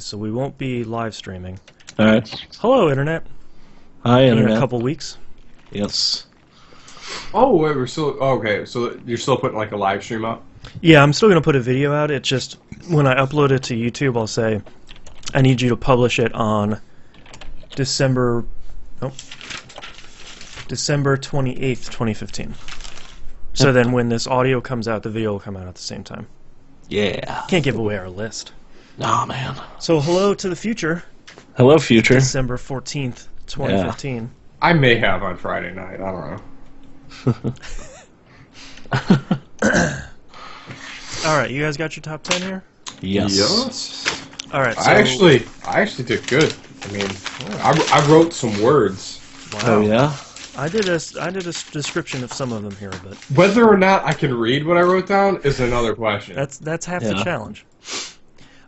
so we won't be live streaming. Alright. Hello, Internet. Hi, Internet. In a couple weeks. Yes. Oh, wait, we're still... Oh, okay, so you're still putting, like, a live stream up? Yeah, I'm still going to put a video out. It's just, when I upload it to YouTube, I'll say, I need you to publish it on December 28th, 2015. So then when this audio comes out, the video will come out at the same time. Yeah. Can't give away our list. Nah, man. So hello to the future. Hello, future. December 14th, 2015. Yeah. I may have on Friday night, I don't know. Alright, you guys got your top 10 here? Yes. Alright, so... I actually did good. I mean, I wrote some words. Wow. Oh, yeah? I did a description of some of them here, but... Whether or not I can read what I wrote down is another question. That's half the challenge.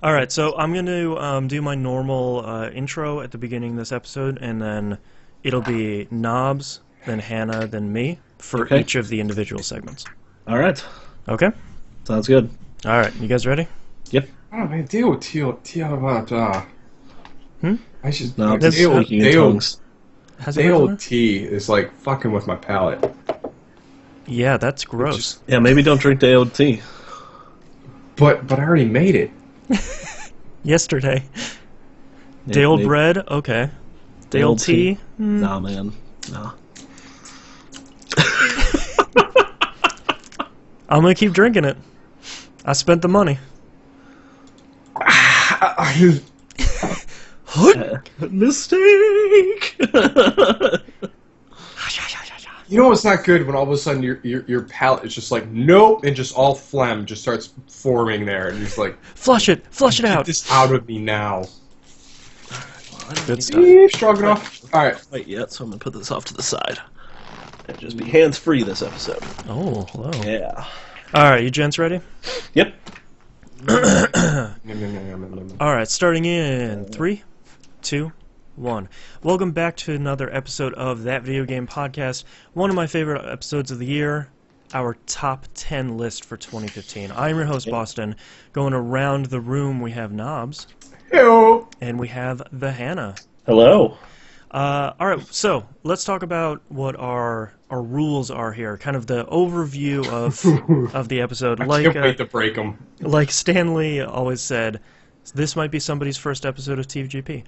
Alright, so I'm going to do my normal intro at the beginning of this episode, and then it'll be Knobs, then Hannah, then me, for each of the individual segments. Alright. Okay? Sounds good. Alright, you guys ready? Yep. Oh man, deal with I should... No, that's speaking in tongues. Day-old-tea is like fucking with my palate. Yeah, that's gross. Yeah, maybe don't drink day-old tea. But I already made it. Yesterday. Yeah, Day-old maybe. bread? Okay. Day-old tea? Nah, man. Nah. I'm gonna keep drinking it. I spent the money. Mistake! You know what's not good when all of a sudden your palate is just like nope, and just all phlegm just starts forming there, and you're just like Flush it out. Get this out of me now. Good stuff. Shrugging off. All right. Wait yet, so I'm gonna put this off to the side. And just be hands-free this episode. Oh, hello. Yeah. Alright, you gents ready? Yep. Alright, starting in 3, 2, 1. Welcome back to another episode of That Video Game Podcast, one of my favorite episodes of the year, our top 10 list for 2015. I'm your host, Boston. Going around the room, we have Knobs. Hello. And we have the Hannah. Hello. Alright, so let's talk about what our rules are here. Kind of the overview of the episode. I can't wait to break them. Like Stanley always said, this might be somebody's first episode of TVGP.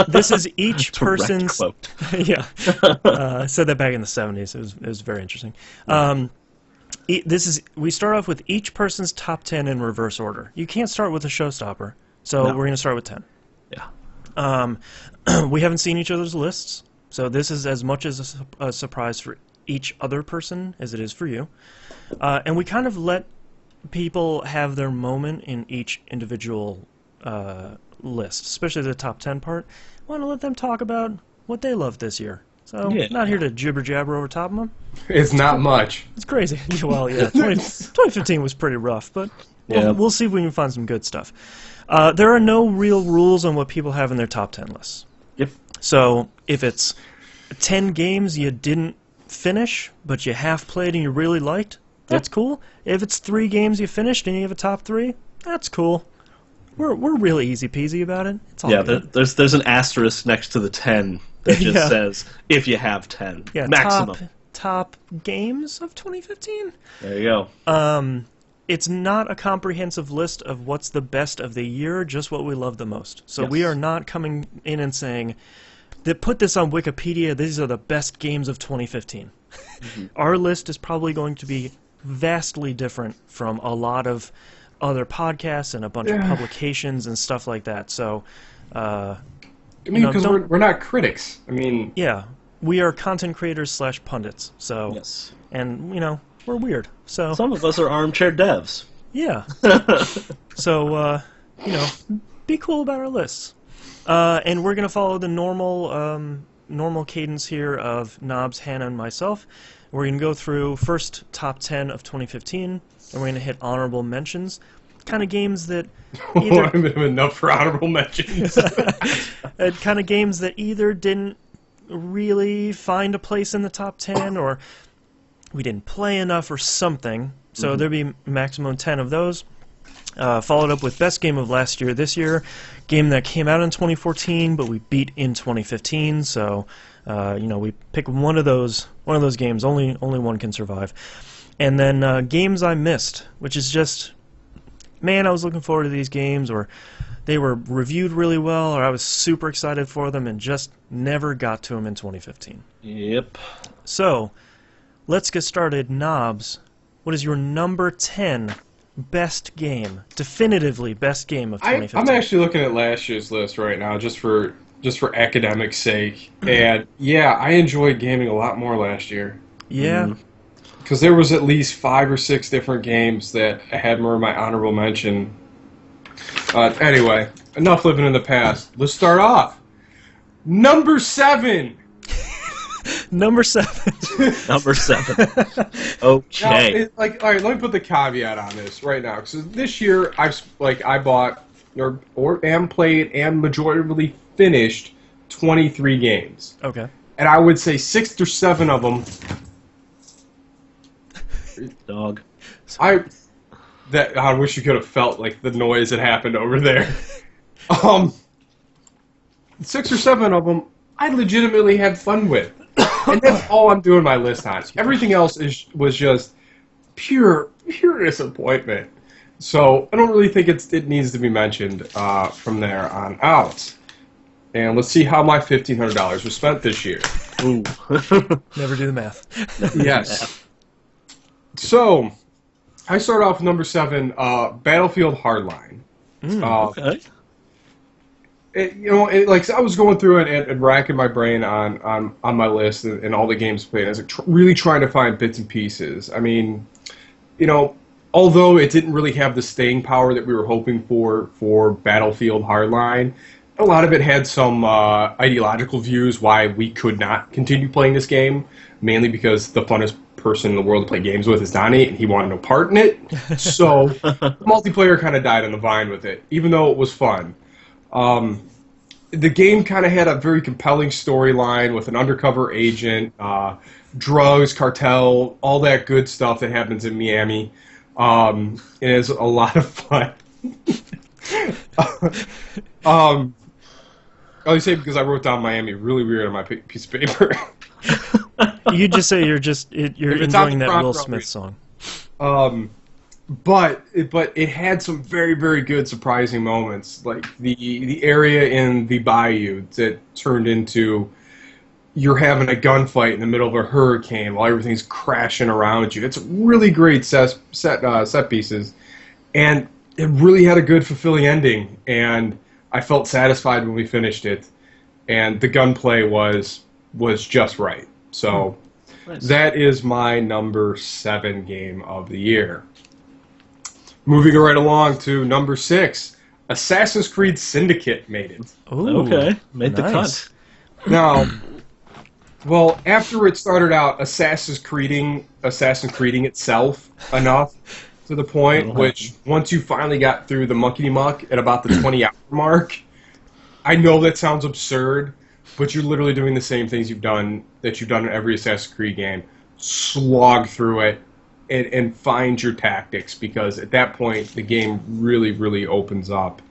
This is each person's... quote. Yeah. I said that back in the 70s. It was very interesting. We start off with each person's top 10 in reverse order. You can't start with a showstopper, so we're going to start with 10. Yeah. We haven't seen each other's lists, so this is as much as a surprise for each other person as it is for you. And we kind of let people have their moment in each individual list, especially the top 10 part. I want to let them talk about what they loved this year. So, not here to jibber-jabber over top of them. It's not much. It's crazy. Well, yeah, 2015 was pretty rough, but we'll see if we can find some good stuff. There are no real rules on what people have in their top 10 lists. Yep. So, if it's 10 games you didn't finish, but you half played and you really liked, that's cool. If it's 3 games you finished and you have a top 3, that's cool. We're really easy peasy about it. It's all good. There's an asterisk next to the 10 that just says if you have 10 maximum. Top games of 2015. There you go. It's not a comprehensive list of what's the best of the year, just what we love the most. So we are not coming in and saying, put this on Wikipedia, these are the best games of 2015. Our list is probably going to be vastly different from a lot of other podcasts and a bunch of publications and stuff like that. So, I mean, because we're not critics. I mean... Yeah, we are content creators / pundits. So, and, we're weird. So some of us are armchair devs. Yeah. So, be cool about our lists. And we're going to follow the normal cadence here of Knobs, Hannah, and myself. We're going to go through first top 10 of 2015, and we're going to hit honorable mentions. Kind of games that either... I'm enough for honorable mentions. Kind of games that either didn't really find a place in the top 10, or we didn't play enough or something. So there'd be maximum 10 of those. Followed up with best game of last year, this year, game that came out in 2014, but we beat in 2015. So, we pick one of those games. Only one can survive. And then games I missed, which is just, man, I was looking forward to these games, or they were reviewed really well, or I was super excited for them and just never got to them in 2015. Yep. So, let's get started. Knobs, what is your number 10 best game, definitively best game of 2015? I'm actually looking at last year's list right now, just for academic sake. And yeah, I enjoyed gaming a lot more last year. Yeah. Because there was at least 5 or 6 different games that I had more of my honorable mention. Anyway, enough living in the past. Let's start off. Number 7. Number 7. Number 7. Okay. Now, all right, let me put the caveat on this right now. Because this year, I bought and played and majoritarily finished 23 games. Okay. And I would say 6 or 7 of them. Dog. I wish you could have felt like the noise that happened over there. 6 or 7 of them I legitimately had fun with. And that's all I'm doing my list on. Everything else was just pure disappointment. So I don't really think it needs to be mentioned from there on out. And let's see how my $1,500 was spent this year. Ooh. Never do the math. Yes. So, I start off with number 7, Battlefield Hardline. Okay. I was going through it and racking my brain on my list and all the games played. I was really trying to find bits and pieces. I mean, although it didn't really have the staying power that we were hoping for Battlefield Hardline, a lot of it had some ideological views why we could not continue playing this game, mainly because the funnest person in the world to play games with is Donnie, and he wanted no part in it. So multiplayer kind of died on the vine with it, even though it was fun. The game kind of had a very compelling storyline with an undercover agent, drugs, cartel, all that good stuff that happens in Miami. It is a lot of fun. I always say because I wrote down Miami really weird on my piece of paper. You just say you're enjoying that Will Smith song. But it had some very, very good surprising moments, like the area in the bayou that turned into you're having a gunfight in the middle of a hurricane while everything's crashing around you. It's really great set pieces, and it really had a good, fulfilling ending. And I felt satisfied when we finished it, and the gunplay was just right. So nice. That is my number 7 game of the year. Moving right along to number 6, Assassin's Creed Syndicate made it. Ooh, okay, made nice. the cut. Now, well, after it started out Assassin's Creeding itself enough to the point which once you finally got through the muckety muck at about the 20-hour mark, I know that sounds absurd, but you're literally doing the same things you've done in every Assassin's Creed game. Slog through it and find your tactics, because at that point the game really, really opens up.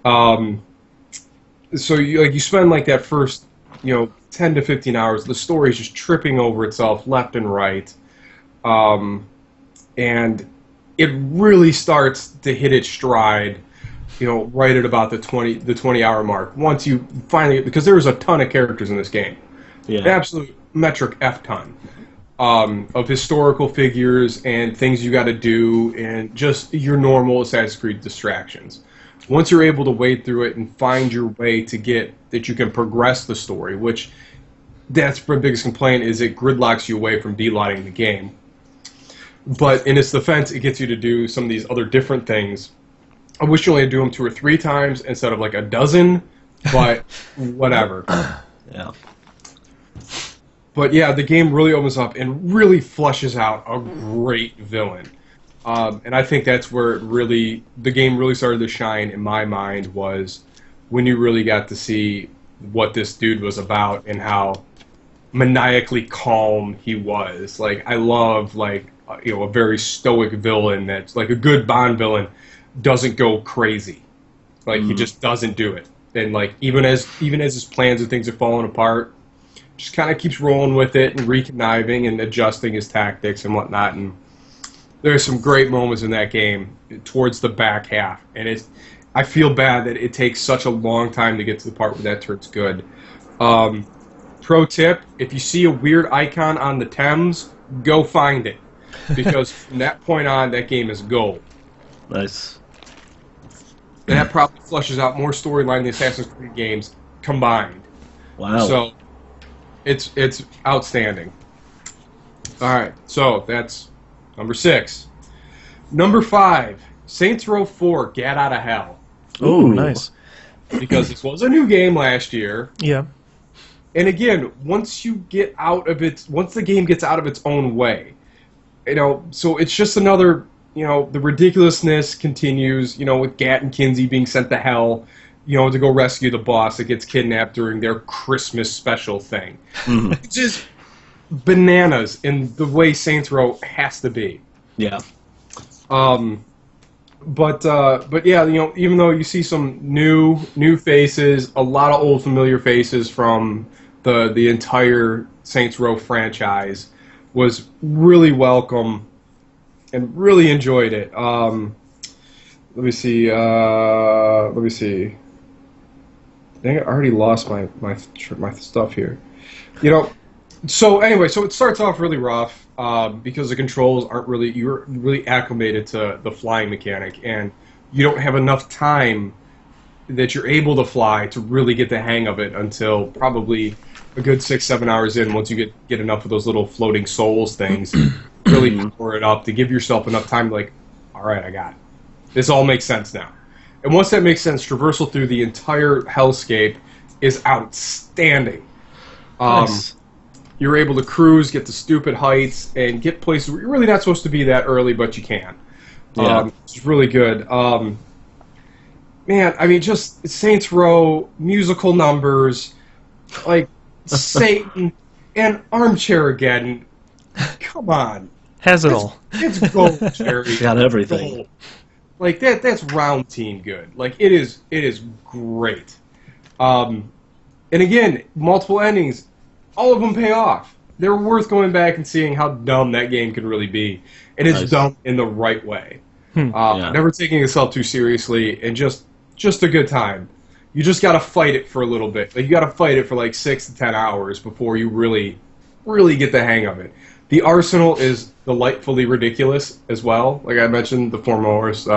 So you spend like that first 10 to 15 hours, the story is just tripping over itself left and right, and it really starts to hit its stride, right at about the 20-hour mark. Once you finally, because there's a ton of characters in this game, an absolute metric F ton of historical figures and things you got to do, and just your normal Assassin's Creed distractions. Once you're able to wade through it and find your way to get that you can progress the story, which that's my biggest complaint, is it gridlocks you away from delighting the game. But in its defense, it gets you to do some of these other different things. I wish you only had to do them 2 or 3 times instead of like a dozen, but whatever. Yeah. But yeah, the game really opens up and really flushes out a great villain. And I think that's where the game really started to shine in my mind, was when you really got to see what this dude was about and how maniacally calm he was. Like, I love a very stoic villain that's like a good Bond villain. doesn't go crazy. Like he just doesn't do it. And like even as his plans and things are falling apart, just kind of keeps rolling with it and reconniving and adjusting his tactics and whatnot. And there's some great moments in that game towards the back half, and I feel bad that it takes such a long time to get to the part where that turns good. Pro tip: if you see a weird icon on the Thames, go find it, because from that point on, that game is gold. Nice. And that probably flushes out more storyline than the Assassin's Creed games combined. Wow. So it's outstanding. All right, so that's number 6. Number 5, Saints Row 4: Get Out of Hell. Ooh, nice. Because this was a new game last year. Yeah. And again, once the game gets out of its own way, so it's just another, the ridiculousness continues, with Gat and Kinsey being sent to hell, to go rescue the boss that gets kidnapped during their Christmas special thing. Mm-hmm. It's just bananas in the way Saints Row has to be. Yeah. But yeah, even though you see some new faces, a lot of old familiar faces from the entire Saints Row franchise, was really welcome and really enjoyed it. Let me see. Dang, I already lost my stuff here. So anyway, so it starts off really rough because the controls aren't really, you're really acclimated to the flying mechanic, and you don't have enough time that you're able to fly to really get the hang of it until probably a good 6-7 hours in. Once you get enough of those little floating souls things, really power it up to give yourself enough time to like, all right, I got it. This all makes sense now. And once that makes sense, traversal through the entire hellscape is outstanding. Nice. You're able to cruise, get to stupid heights, and get places where you're really not supposed to be that early, but you can. Yeah. It's really good. Man, I mean, just Saints Row, musical numbers, like Satan, and Armchair-Armageddon. Come on. Has it all. It's gold, Jerry. Got everything. Gold. Like that's round team good. Like it is great. And again, multiple endings, all of them pay off. They're worth going back and seeing how dumb that game can really be. And it's dumb in the right way. Never taking itself too seriously, and just a good time. You just gotta fight it for a little bit. Like you gotta fight it for like 6 to 10 hours before you really get the hang of it. The arsenal is delightfully ridiculous as well. Like I mentioned, the foremost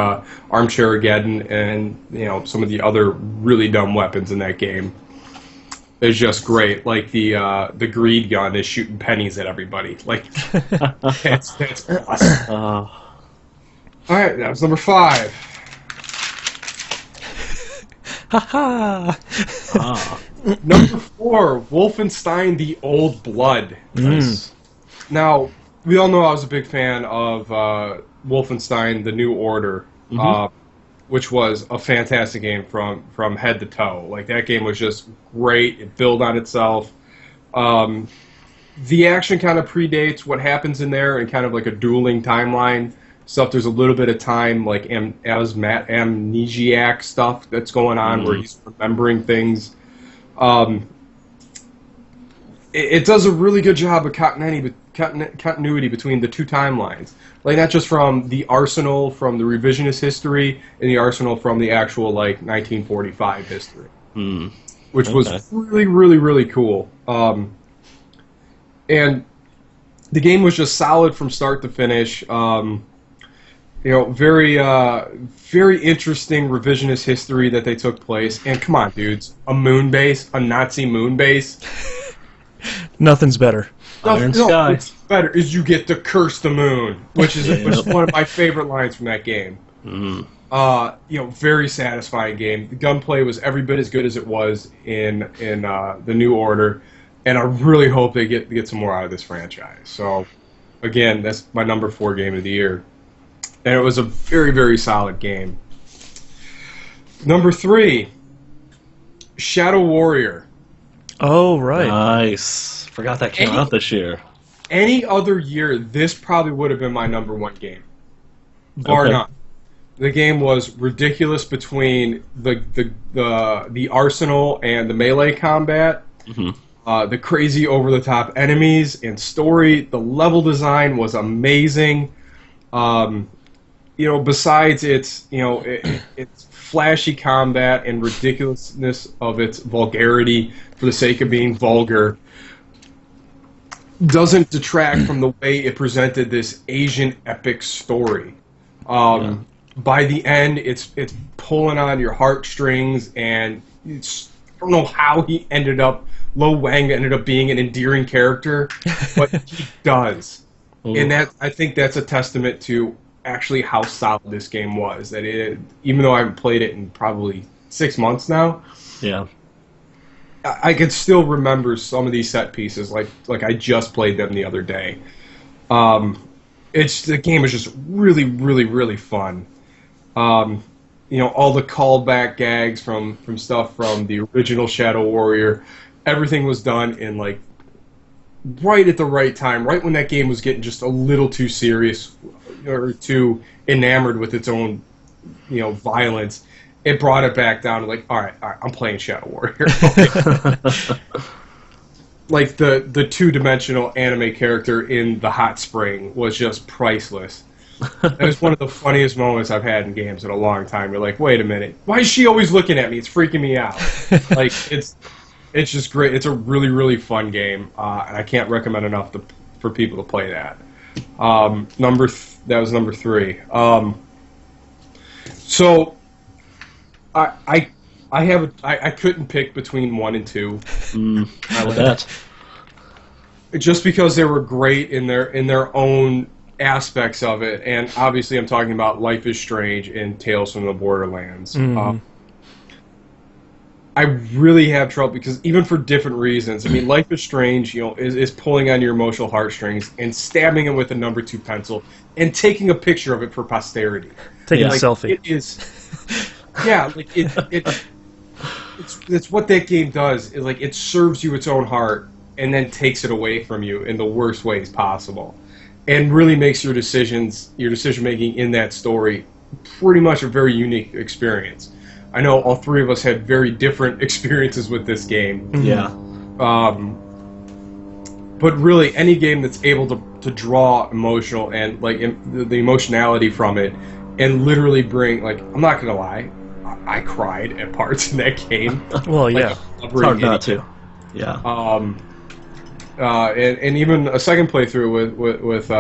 Armchair-Armageddon, and some of the other really dumb weapons in that game is just great. Like the greed gun is shooting pennies at everybody. Like that's awesome. All right, that was number 5. Ha Number 4, Wolfenstein: The Old Blood. Nice. Now, we all know I was a big fan of Wolfenstein: The New Order, which was a fantastic game from head to toe. Like, that game was just great. It built on itself. The action kind of predates what happens in there in kind of like a dueling timeline stuff. There's a little bit of time, like amnesiac stuff that's going on where he's remembering things. It does a really good job of continuity between the two timelines. Like, not just from the Arsenal from the revisionist history and the Arsenal from the actual, like, 1945 history. Which was really, really, really cool. And the game was just solid from start to finish. Very, very interesting revisionist history that they took place. And come on, dudes, a moon base, a Nazi moon base. Nothing's better. Iron Sky. What's better is you get to curse the moon, which is one of my favorite lines from that game. Very satisfying game. The gunplay was every bit as good as it was in the New Order, and I really hope they get some more out of this franchise. So, again, that's my number 4 game of the year, and it was a very, very solid game. Number 3, Shadow Warrior. Oh, right. Nice. Forgot that came out this year. Any other year, this probably would have been my number 1 game. Bar none. The game was ridiculous between the arsenal and the melee combat. The crazy over-the-top enemies and story. The level design was amazing. Besides its its flashy combat and ridiculousness of its vulgarity for the sake of being vulgar, doesn't detract from the way it presented this Asian epic story. By the end, it's pulling on your heartstrings, and I don't know how Lo Wang ended up being an endearing character, but he does. And I think that's a testament to actually how solid this game was. That even though I haven't played it in probably 6 months now, I could still remember some of these set pieces, like I just played them the other day. The game is just really, really, really fun. All the callback gags from stuff from the original Shadow Warrior, everything was done in right at the right time, right when that game was getting just a little too serious or too enamored with its own, violence. It brought it back down to all right, I'm playing Shadow Warrior. The two-dimensional anime character in the hot spring was just priceless. It was one of the funniest moments I've had in games in a long time. You're like, wait a minute, why is she always looking at me? It's freaking me out. It's just great. It's a really, really fun game, and I can't recommend enough for people to play that. That was number 3. So I couldn't pick between 1 and 2. I like that. Just because they were great in their own aspects of it, and obviously I'm talking about Life is Strange and Tales from the Borderlands. I really have trouble because even for different reasons. I mean, Life is Strange, is pulling on your emotional heartstrings and stabbing it with a number 2 pencil and taking a picture of it for posterity. Taking a selfie. It is. Yeah, it's what that game does. It serves you its own heart and then takes it away from you in the worst ways possible, and really makes your decision making in that story pretty much a very unique experience. I know all 3 of us had very different experiences with this game. Yeah. But really, any game that's able to draw emotional and the emotionality from it, and literally bring I'm not gonna lie, I cried at parts in that game. Well, yeah, it's hard not to. Yeah. And even a second playthrough with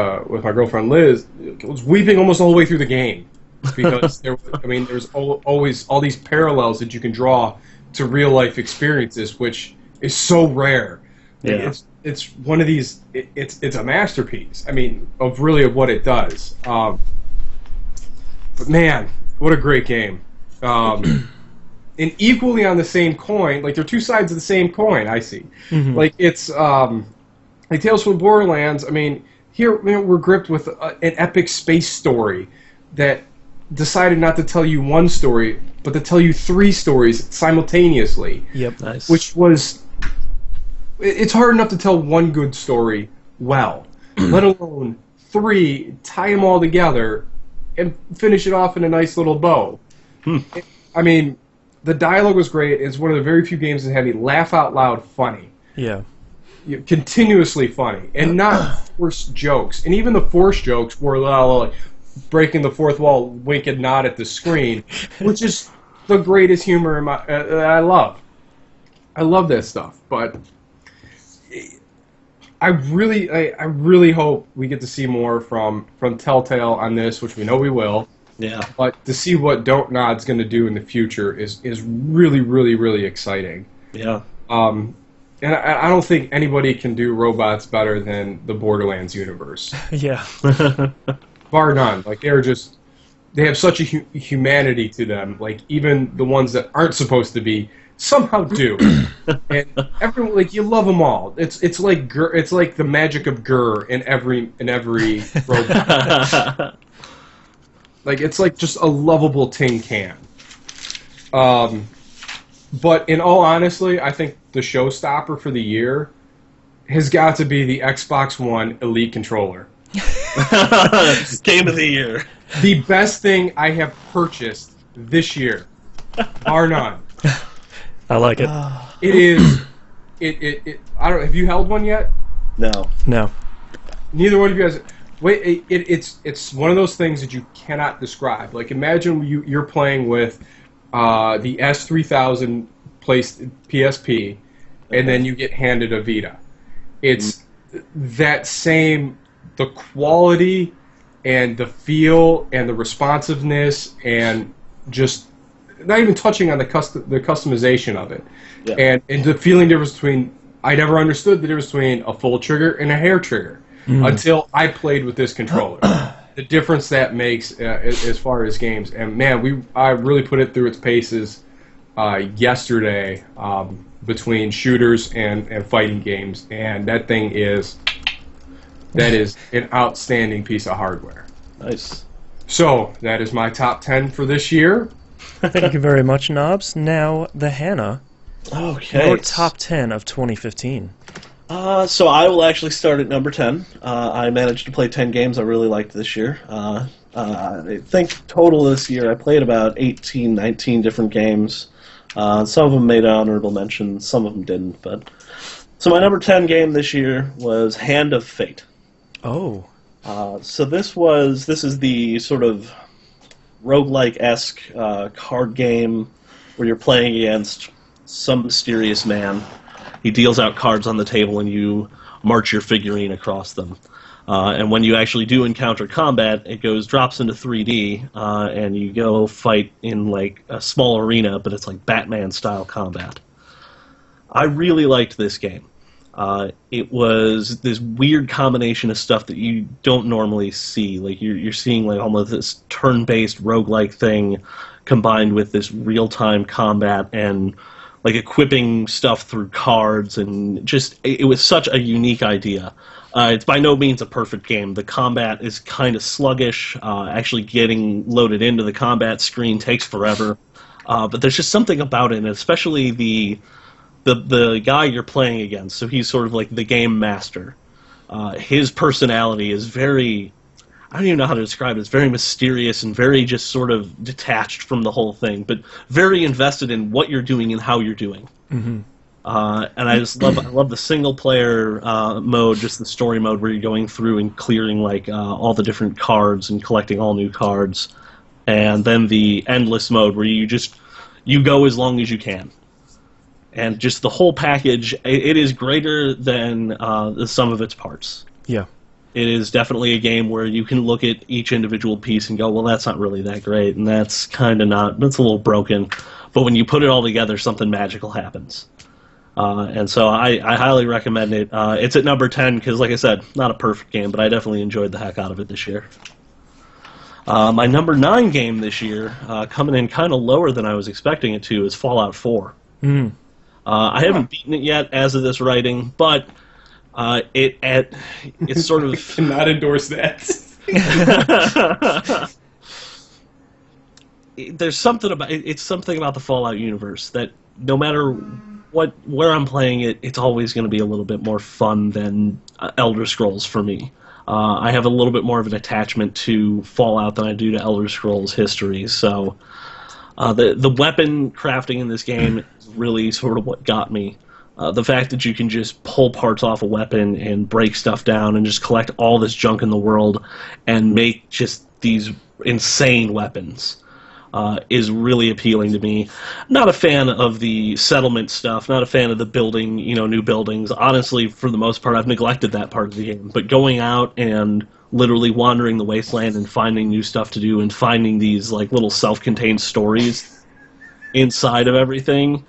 my girlfriend Liz, was weeping almost all the way through the game because there's always all these parallels that you can draw to real life experiences, which is so rare. Yeah. It's one of these. It's a masterpiece. I mean, of what it does. But man, what a great game. And equally on the same coin, they're 2 sides of the same coin. I see. It's Tales from Borderlands. I mean, here we're gripped with an epic space story that decided not to tell you 1 story, but to tell you 3 stories simultaneously. Yep, nice. Which was, it's hard enough to tell 1 good story well, let alone 3, tie them all together, and finish it off in a nice little bow. I mean, the dialogue was great. It's one of the very few games that had me laugh out loud funny. Yeah. Continuously funny, and not forced jokes. And even the forced jokes were breaking the fourth wall, wink and nod at the screen, which is the greatest humor I love. I love that stuff, but I really hope we get to see more from Telltale on this, which we know we will. Yeah. But to see what Don't Nod's going to do in the future is really, really, really exciting. Yeah. And I don't think anybody can do robots better than the Borderlands universe. Yeah. Bar none. They have such a humanity to them. Even the ones that aren't supposed to be somehow do. And everyone, you love them all. It's like the magic of Gur in every robot. It's just a lovable tin can. But in all honesty, I think the showstopper for the year has got to be the Xbox One Elite controller. Game of the year. The best thing I have purchased this year, bar none. I like it. It is. It. I don't. Have you held one yet? No. No. Neither one of you guys. Wait. It's one of those things that you cannot describe. Like imagine you're playing with the S3000 PSP, and then you get handed a Vita. It's that same. The quality and the feel and the responsiveness and just not even touching on the customization of it. Yeah. And the feeling difference between, I never understood the difference between a full trigger and a hair trigger until I played with this controller. The difference that makes as far as games. And man, I really put it through its paces yesterday between shooters and fighting games, and that is an outstanding piece of hardware. Nice. So, that is my top 10 for this year. Thank you very much, Knobs. Now, the Hannah. Okay. Your top 10 of 2015. So I will actually start at number 10. I managed to play 10 games I really liked this year. I think total this year I played about 18, 19 different games. Some of them made honorable mention, some of them didn't. So my number 10 game this year was Hand of Fate. Oh. So this is the sort of roguelike-esque card game where you're playing against some mysterious man. He deals out cards on the table and you march your figurine across them. And when you actually do encounter combat, it drops into 3D, and you go fight in like a small arena, but it's like Batman-style combat. I really liked this game. It was this weird combination of stuff that you don't normally see. Like you're seeing like almost this turn-based roguelike thing combined with this real-time combat and like equipping stuff through cards, and just it was such a unique idea. It's by no means a perfect game. The combat is kind of sluggish. Actually getting loaded into the combat screen takes forever. But there's just something about it, and especially the guy you're playing against, so he's sort of like the game master. His personality is very, I don't even know how to describe it, it's very mysterious and very just sort of detached from the whole thing, but very invested in what you're doing and how you're doing. Mm-hmm. And I love the single player mode, just the story mode where you're going through and clearing like all the different cards and collecting all new cards. And then the endless mode where you go as long as you can. And just the whole package, it is greater than the sum of its parts. Yeah. It is definitely a game where you can look at each individual piece and go, well, that's not really that great, and that's kind of not, that's a little broken. But when you put it all together, something magical happens. And so I highly recommend it. It's at number 10 because, like I said, not a perfect game, but I definitely enjoyed the heck out of it this year. My number 9 game this year, coming in kind of lower than I was expecting it to, is Fallout 4. Mm. I haven't beaten it yet as of this writing, but it's sort of... I cannot endorse that. There's something about the Fallout universe that no matter where I'm playing it, it's always going to be a little bit more fun than Elder Scrolls for me. I have a little bit more of an attachment to Fallout than I do to Elder Scrolls history, so the weapon crafting in this game is really sort of what got me. The fact that you can just pull parts off a weapon and break stuff down and just collect all this junk in the world and make just these insane weapons is really appealing to me. Not a fan of the settlement stuff, not a fan of the building, new buildings. Honestly, for the most part, I've neglected that part of the game. But going out and literally wandering the wasteland and finding new stuff to do and finding these like little self-contained stories inside of everything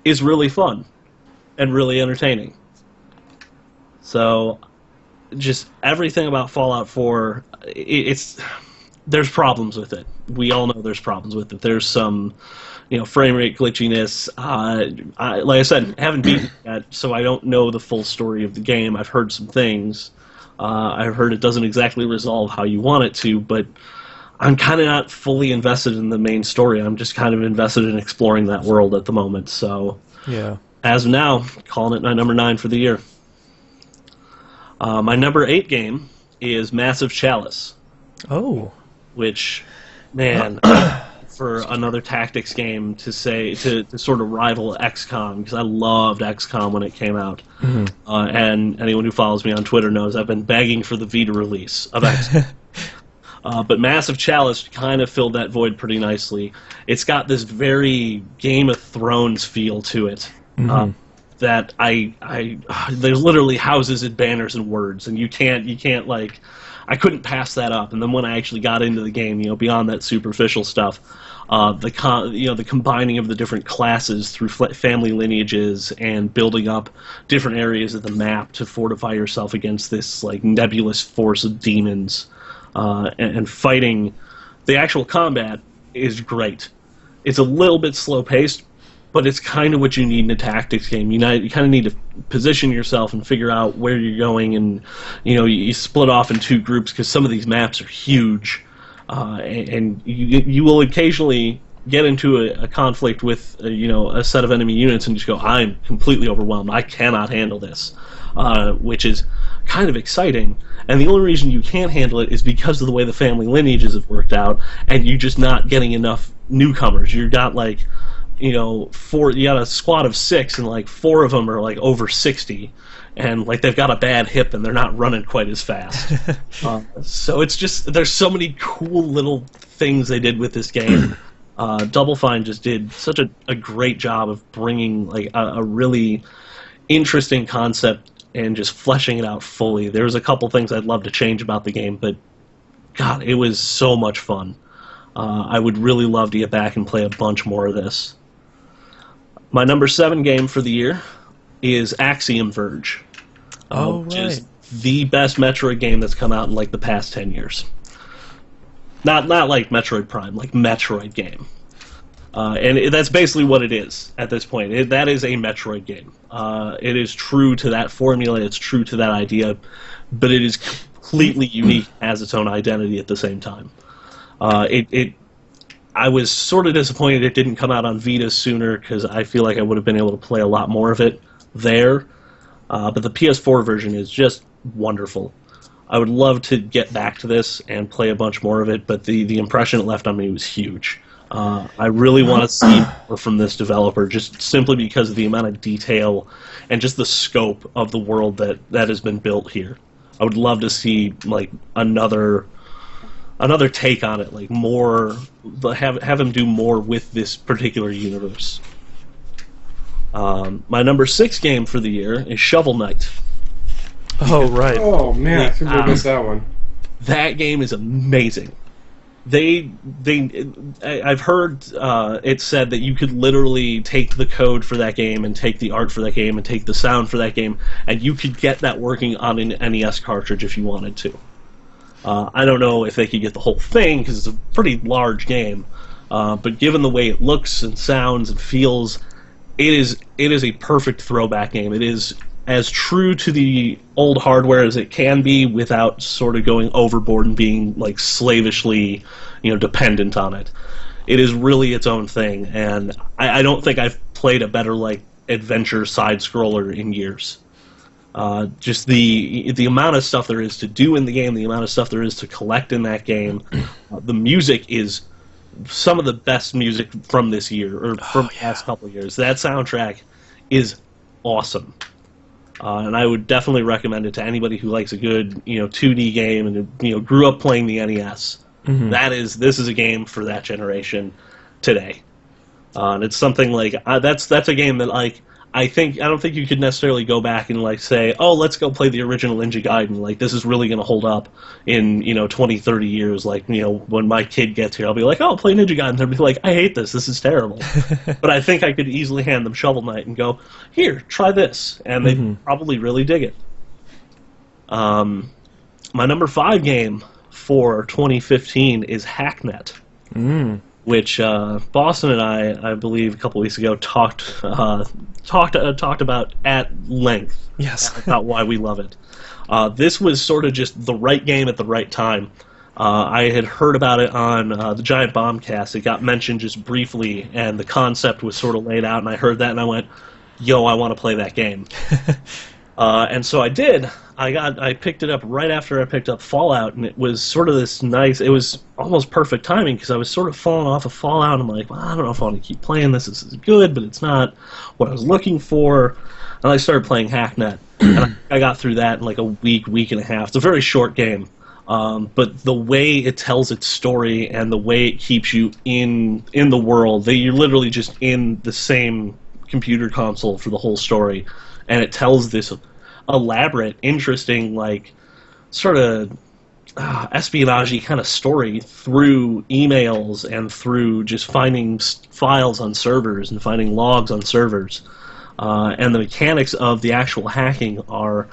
is really fun and really entertaining. So just everything about Fallout 4, there's problems with it. We all know there's problems with it. There's some, frame rate glitchiness. Like I said, I haven't beaten it yet, so I don't know the full story of the game. I've heard some things. I've heard it doesn't exactly resolve how you want it to, but I'm kind of not fully invested in the main story. I'm just kind of invested in exploring that world at the moment. So, yeah. As of now, calling it my number 9 for the year. My number 8 game is Massive Chalice. Oh. which, man, for another tactics game to sort of rival XCOM, because I loved XCOM when it came out. And anyone who follows me on Twitter knows I've been begging for the Vita release of XCOM. But Massive Chalice kind of filled that void pretty nicely. It's got this very Game of Thrones feel to it. That there's literally houses and banners and words, and you can't like, I couldn't pass that up. And then when I actually got into the game, beyond that superficial stuff, the combining of the different classes through family lineages and building up different areas of the map to fortify yourself against this like nebulous force of demons, and fighting, the actual combat is great. It's a little bit slow paced, but it's kind of what you need in a tactics game. You kind of need to position yourself and figure out where you're going, and you split off in two groups because some of these maps are huge, and you will occasionally get into a conflict with a set of enemy units and just go, I'm completely overwhelmed. I cannot handle this, which is kind of exciting. And the only reason you can't handle it is because of the way the family lineages have worked out, and you're just not getting enough newcomers. You've got like, you got a squad of 6, and like 4 of them are like over 60, and like they've got a bad hip and they're not running quite as fast. So it's just, there's so many cool little things they did with this game. Double Fine just did such a great job of bringing like a really interesting concept and just fleshing it out fully. There's a couple things I'd love to change about the game, but God, it was so much fun. I would really love to get back and play a bunch more of this. My number 7 game for the year is Axiom Verge, which is the best Metroid game that's come out in like the past 10 years. Not like Metroid Prime, like Metroid game. And that's basically what it is at this point. That is a Metroid game. It is true to that formula, it's true to that idea, but it is completely unique, has its own identity at the same time. I was sort of disappointed it didn't come out on Vita sooner, because I feel like I would have been able to play a lot more of it there. But the PS4 version is just wonderful. I would love to get back to this and play a bunch more of it, but the impression it left on me was huge. I really want to see more from this developer, just simply because of the amount of detail and just the scope of the world that has been built here. I would love to see like another take on it, like more, have him do more with this particular universe. My number 6 game for the year is Shovel Knight. Oh, right. Oh, man, I think we missed that one. That game is amazing. I've heard it said that you could literally take the code for that game and take the art for that game and take the sound for that game, and you could get that working on an NES cartridge if you wanted to. I don't know if they could get the whole thing, because it's a pretty large game, but given the way it looks and sounds and feels, it is a perfect throwback game. It is as true to the old hardware as it can be without sort of going overboard and being like slavishly, dependent on it. It is really its own thing, and I don't think I've played a better like adventure side scroller in years. Just the amount of stuff there is to do in the game, the amount of stuff there is to collect in that game. The music is some of the best music from this year, or from the past couple of years. That soundtrack is awesome. And I would definitely recommend it to anybody who likes a good, 2D game and grew up playing the NES. Mm-hmm. This is a game for that generation today. And it's something like that's a game that like I don't think you could necessarily go back and like say, oh, let's go play the original Ninja Gaiden. Like this is really going to hold up in 20, 30 years. Like when my kid gets here, I'll be like, oh, play Ninja Gaiden. They'll be like, I hate this. This is terrible. But I think I could easily hand them Shovel Knight and go, here, try this, and they probably really dig it. My number 5 game for 2015 is Hacknet. Which Boston and I believe, a couple weeks ago talked about at length. Yes, about why we love it. This was sort of just the right game at the right time. I had heard about it on the Giant Bombcast. It got mentioned just briefly, and the concept was sort of laid out, and I heard that, and I went, "Yo, I want to play that game." And so I did. I picked it up right after I picked up Fallout, and it was sort of this nice. It was almost perfect timing because I was sort of falling off of Fallout. I'm like, well, I don't know if I want to keep playing this. This is good, but it's not what I was looking for. And I started playing Hacknet, and I got through that in like a week and a half. It's a very short game, but the way it tells its story and the way it keeps you in the world, that you're literally just in the same computer console for the whole story, and it tells this elaborate, interesting, like sort of espionage-y kind of story through emails and through just finding files on servers and finding logs on servers. And the mechanics of the actual hacking are,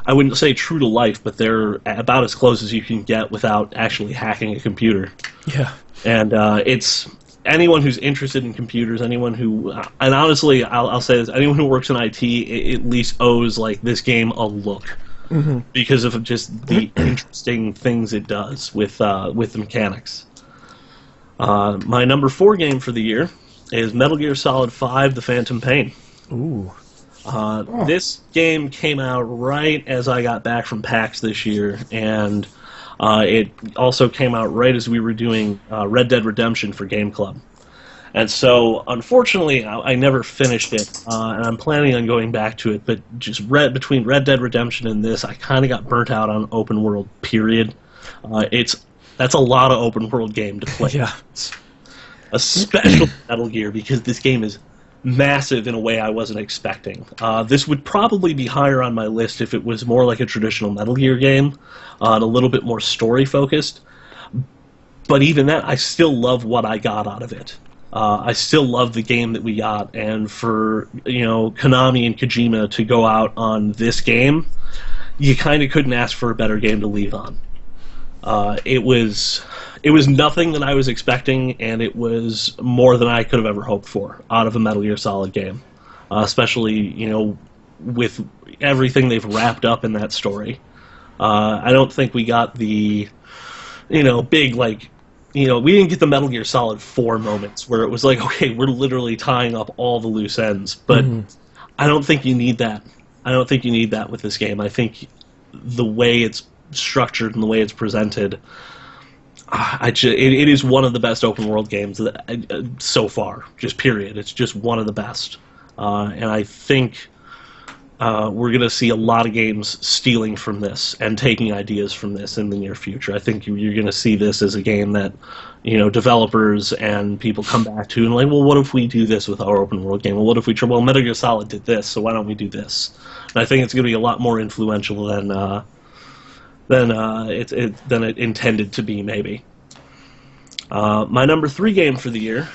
I wouldn't say true to life, but they're about as close as you can get without actually hacking a computer. Yeah. And it's anyone who's interested in computers, anyone who, and honestly, I'll say this, anyone who works in IT at least owes like this game a look, because of just the interesting things it does with the mechanics. My number 4 game for the year is Metal Gear Solid 5: The Phantom Pain. Ooh. This game came out right as I got back from PAX this year, and it also came out right as we were doing Red Dead Redemption for Game Club. And so, unfortunately, I never finished it, and I'm planning on going back to it, but just between Red Dead Redemption and this, I kind of got burnt out on open world, period. That's a lot of open world game to play. Yeah. Especially Metal Gear, because this game is massive in a way I wasn't expecting. This would probably be higher on my list if it was more like a traditional Metal Gear game, and a little bit more story-focused. But even that, I still love what I got out of it. I still love the game that we got, and for Konami and Kojima to go out on this game, you kind of couldn't ask for a better game to leave on. It was nothing that I was expecting, and it was more than I could have ever hoped for out of a Metal Gear Solid game, especially with everything they've wrapped up in that story. I don't think we got the big we didn't get the Metal Gear Solid 4 moments where it was like, okay, we're literally tying up all the loose ends, but I don't think you need that. I don't think you need that with this game. I think the way it's structured and the way it's presented, it is one of the best open world games so far. Just period. It's just one of the best, and I think we're going to see a lot of games stealing from this and taking ideas from this in the near future. I think you're going to see this as a game that developers and people come back to and like, well, what if we do this with our open world game? Well, what if we try? Well, Metal Gear Solid did this, so why don't we do this? And I think it's going to be a lot more influential than it intended to be, maybe. My number 3 game for the year,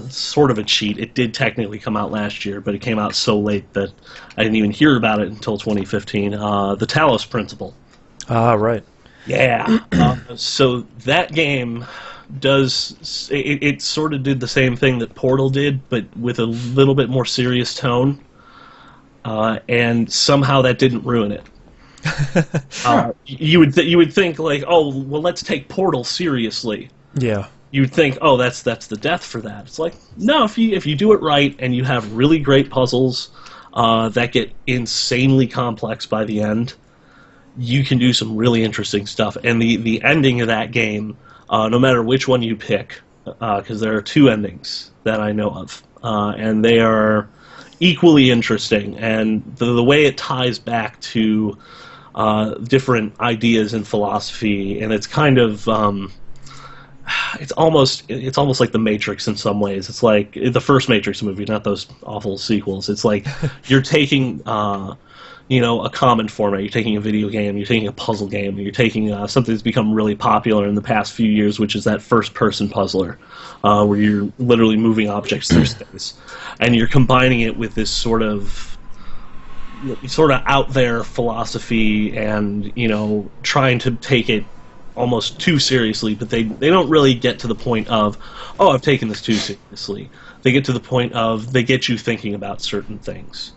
sort of a cheat. It did technically come out last year, but it came out so late that I didn't even hear about it until 2015. The Talos Principle. Ah, right. Yeah. So that game does... It sort of did the same thing that Portal did, but with a little bit more serious tone. And somehow that didn't ruin it. You would think like, oh, well, let's take Portal seriously. Yeah. You'd think, oh, that's the death for that. It's like, no, if you do it right and you have really great puzzles that get insanely complex by the end, you can do some really interesting stuff. And the ending of that game, no matter which one you pick, because there are 2 endings that I know of, and they are equally interesting. And the way it ties back to different ideas and philosophy, and it's kind of it's almost like the Matrix in some ways. It's like the first Matrix movie, not those awful sequels. It's like you're taking a common format. You're taking a video game, you're taking a puzzle game, you're taking something that's become really popular in the past few years, which is that first-person puzzler, where you're literally moving objects through space, and you're combining it with this sort of out there philosophy, and trying to take it almost too seriously, but they don't really get to the point of, oh, I've taken this too seriously. They get to the point of, they get you thinking about certain things,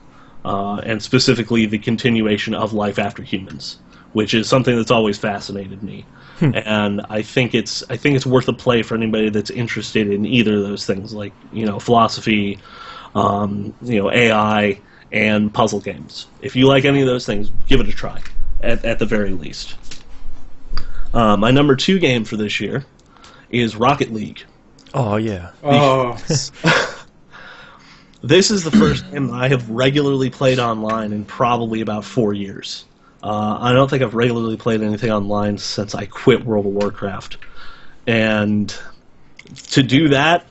and specifically the continuation of life after humans, which is something that's always fascinated me. And I think it's worth a play for anybody that's interested in either of those things, like philosophy, AI, and puzzle games. If you like any of those things, give it a try, at the very least. My number 2 game for this year is Rocket League. Oh, yeah. Oh, This is the first game that I have regularly played online in probably about 4 years. I don't think I've regularly played anything online since I quit World of Warcraft. And to do that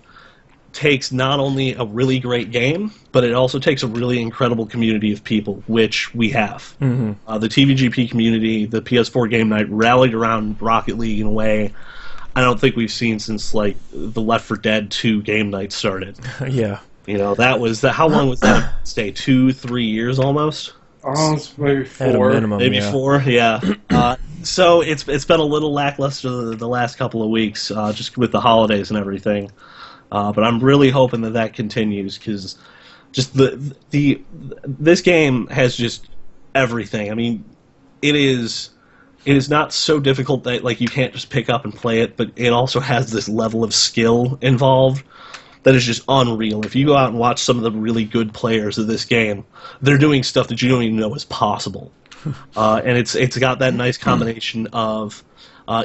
takes not only a really great game, but it also takes a really incredible community of people, which we have. Mm-hmm. The TVGP community, the PS4 Game Night, rallied around Rocket League in a way I don't think we've seen since, like, the Left 4 Dead 2 Game Night started. Yeah. That was how long was that? Stay 2-3 years almost. it's maybe At a 4. minimum, Maybe yeah. 4, yeah. So it's been a little lackluster the last couple of weeks, just with the holidays and everything. But I'm really hoping that continues, because just this game has just everything. I mean, it is not so difficult that, like, you can't just pick up and play it, but it also has this level of skill involved that is just unreal. If you go out and watch some of the really good players of this game, they're doing stuff that you don't even know is possible. And it's got that nice combination of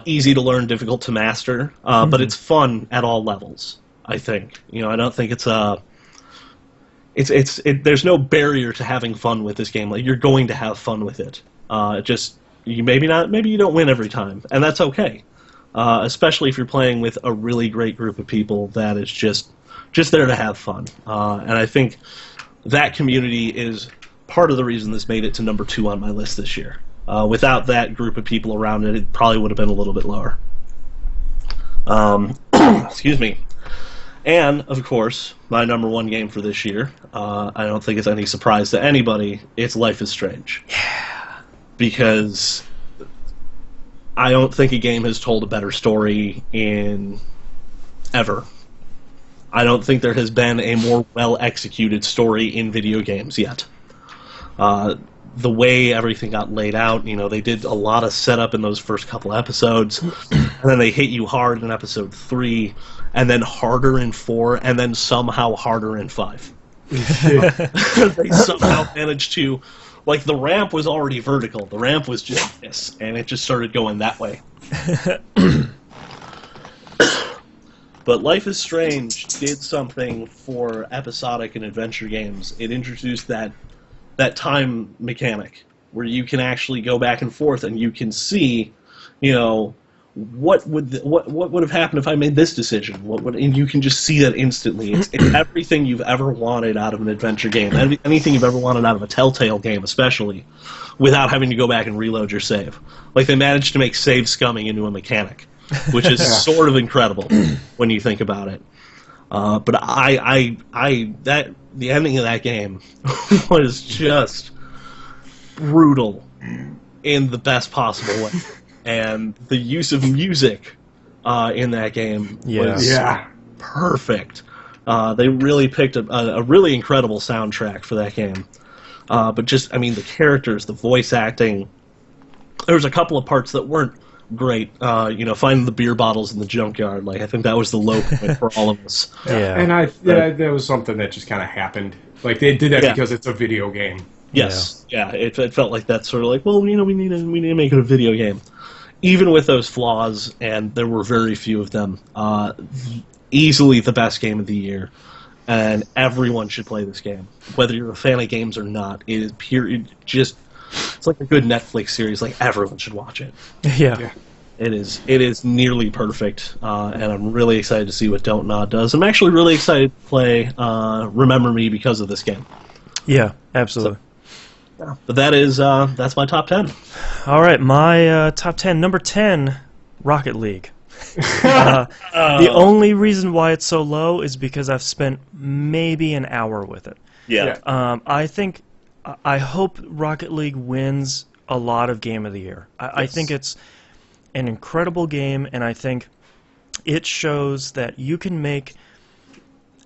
easy to learn, difficult to master, but it's fun at all levels, I think. I don't think there's no barrier to having fun with this game. Like, you're going to have fun with it. Maybe you don't win every time, and that's okay. Especially if you're playing with a really great group of people that is just there to have fun. And I think that community is part of the reason this made it to number 2 on my list this year. Without that group of people around it, it probably would have been a little bit lower. Excuse me. And, of course, my number 1 game for this year, I don't think it's any surprise to anybody, it's Life is Strange. Yeah. Because I don't think a game has told a better story in ever. I don't think there has been a more well-executed story in video games yet. The way everything got laid out, they did a lot of setup in those first couple episodes, and then they hit you hard in episode 3, and then harder in 4, and then somehow harder in 5. They somehow managed to... Like, the ramp was already vertical. The ramp was just this, and it just started going that way. But Life is Strange did something for episodic and adventure games. It introduced that time mechanic where you can actually go back and forth, and you can see, what would have happened if I made this decision? And you can just see that instantly. It's everything you've ever wanted out of an adventure game, anything you've ever wanted out of a Telltale game, especially, without having to go back and reload your save. Like, they managed to make save scumming into a mechanic, which is sort of incredible when you think about it. But the ending of that game was just brutal in the best possible way. And the use of music in that game was perfect. They really picked a really incredible soundtrack for that game. But just, I mean, the characters, the voice acting, there was a couple of parts that weren't great. Finding the beer bottles in the junkyard, like, I think that was the low point for all of us. Yeah. And that was something that just kind of happened. Like, they did that because it's a video game. Yes, it felt like that sort of like, well, we need to make it a video game. Even with those flaws, and there were very few of them, easily the best game of the year, and everyone should play this game, whether you're a fan of games or not. It is it's like a good Netflix series. Like, everyone should watch it. Yeah. It is nearly perfect, and I'm really excited to see what Don't Nod does. I'm actually really excited to play Remember Me because of this game. Yeah, absolutely. But that's my top 10. All right, my top 10. Number 10, Rocket League. The only reason why it's so low is because I've spent maybe an hour with it. Yeah. I hope Rocket League wins a lot of Game of the Year. I think it's an incredible game, and I think it shows that you can make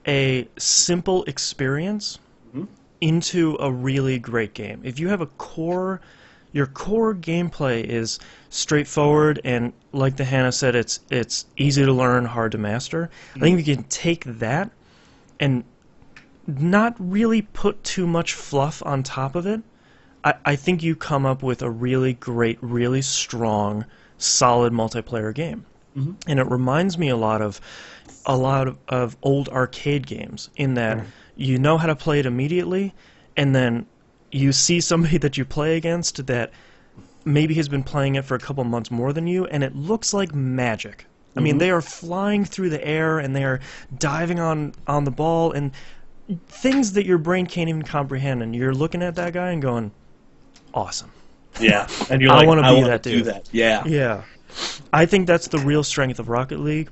a simple experience into a really great game. If you have your core gameplay is straightforward, and like the Hannah said, it's easy to learn, hard to master. I think if you can take that and not really put too much fluff on top of it, I think you come up with a really great, really strong, solid multiplayer game. Mm-hmm. And it reminds me a lot of old arcade games in that you know how to play it immediately, and then you see somebody that you play against that maybe has been playing it for a couple months more than you, and it looks like magic. I mean, they are flying through the air, and they are diving on the ball, and things that your brain can't even comprehend, and you're looking at that guy and going, awesome. Yeah, and you're I like, wanna I be want that to do dude. that. Yeah. Yeah. I think that's the real strength of Rocket League.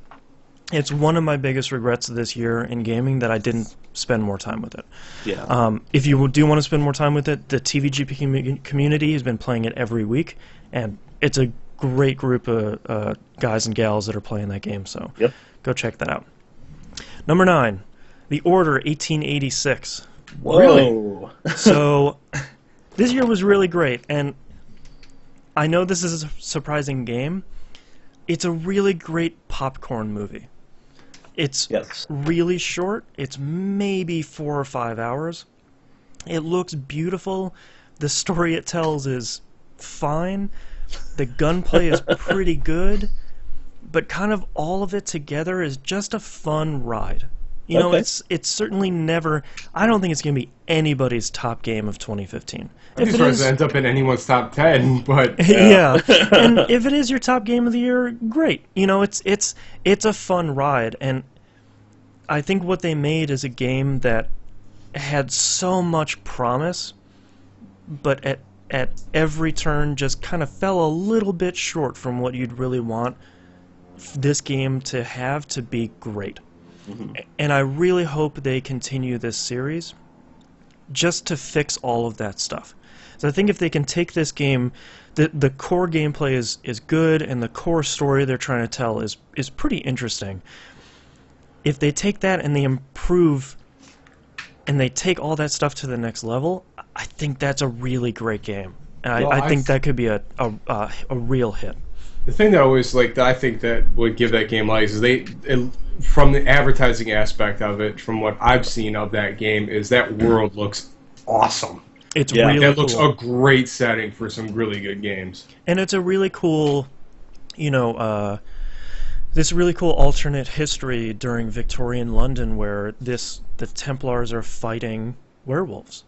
It's one of my biggest regrets this year in gaming that I didn't spend more time with it. Yeah. If you do want to spend more time with it, the TVGP community has been playing it every week, and it's a great group of guys and gals that are playing that game, so go check that out. Number 9, The Order 1886. Whoa. Really? So, this year was really great, and I know this is a surprising game. It's a really great popcorn movie. It's really short. It's maybe 4 or 5 hours. It looks beautiful. The story it tells is fine. The gunplay is pretty good. But kind of all of it together is just a fun ride. You know, it's certainly never... I don't think it's going to be anybody's top game of 2015. I'm just trying to end up in anyone's top 10, but... Yeah. And if it is your top game of the year, great. You know, it's a fun ride, and I think what they made is a game that had so much promise, but at every turn just kind of fell a little bit short from what you'd really want this game to have to be great. And I really hope they continue this series just to fix all of that stuff. So I think if they can take this game, the core gameplay is good, and the core story they're trying to tell is pretty interesting. If they take that and they improve and they take all that stuff to the next level, I think that's a really great game. And I think that could be a real hit. The thing that I think that would give that game legs is from the advertising aspect of it, from what I've seen of that game, is that world looks awesome. It's really that cool. looks a great setting for some really good games. And it's a really cool, this really cool alternate history during Victorian London where the Templars are fighting werewolves.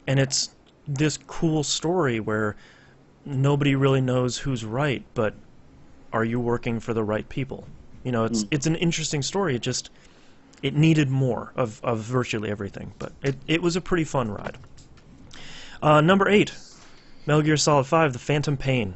And it's this cool story where nobody really knows who's right, but are you working for the right people? You know, it's an interesting story. It needed more of virtually everything, but it was a pretty fun ride. Number 8, Metal Gear Solid 5: The Phantom Pain.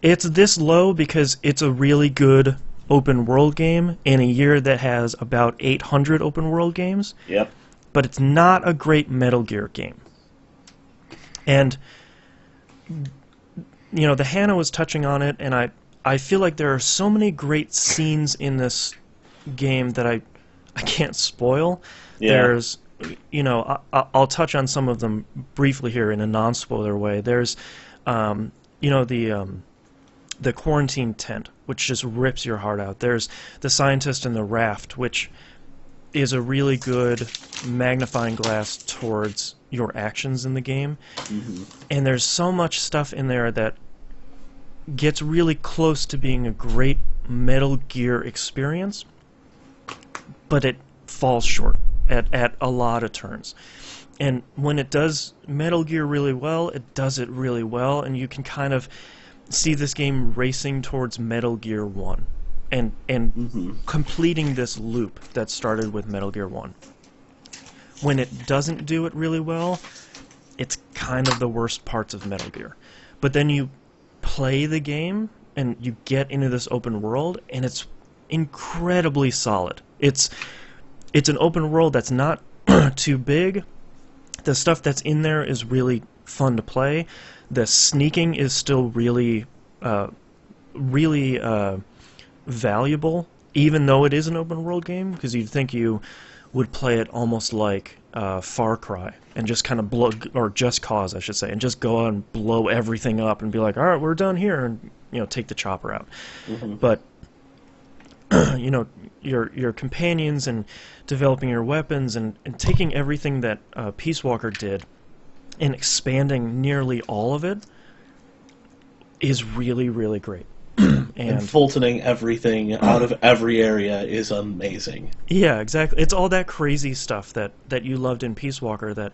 It's this low because it's a really good open world game in a year that has about 800 open world games. Yep. But it's not a great Metal Gear game. And the Hannah was touching on it, and I feel like there are so many great scenes in this game that I can't spoil. Yeah. There's, I'll touch on some of them briefly here in a non-spoiler way. There's, the quarantine tent, which just rips your heart out. There's the scientist in the raft, which is a really good magnifying glass towards your actions in the game. And there's so much stuff in there that gets really close to being a great Metal Gear experience, but it falls short at a lot of turns. And when it does Metal Gear really well, it does it really well, and you can kind of see this game racing towards Metal Gear 1 and completing this loop that started with Metal Gear 1. When it doesn't do it really well, it's kind of the worst parts of Metal Gear. But then you play the game and you get into this open world, and it's incredibly solid. It's an open world that's not too big. The stuff that's in there is really fun to play. The sneaking is still really valuable, even though it is an open world game, because you'd think you would play it almost like Far Cry and just kind of blow, or Just Cause, I should say, and just go out and blow everything up and be like, all right, we're done here, and take the chopper out. But you know, your companions and developing your weapons and taking everything that Peace Walker did and expanding nearly all of it is really, really great. And Fultoning everything out of every area is amazing. Yeah, exactly. It's all that crazy stuff that you loved in Peace Walker that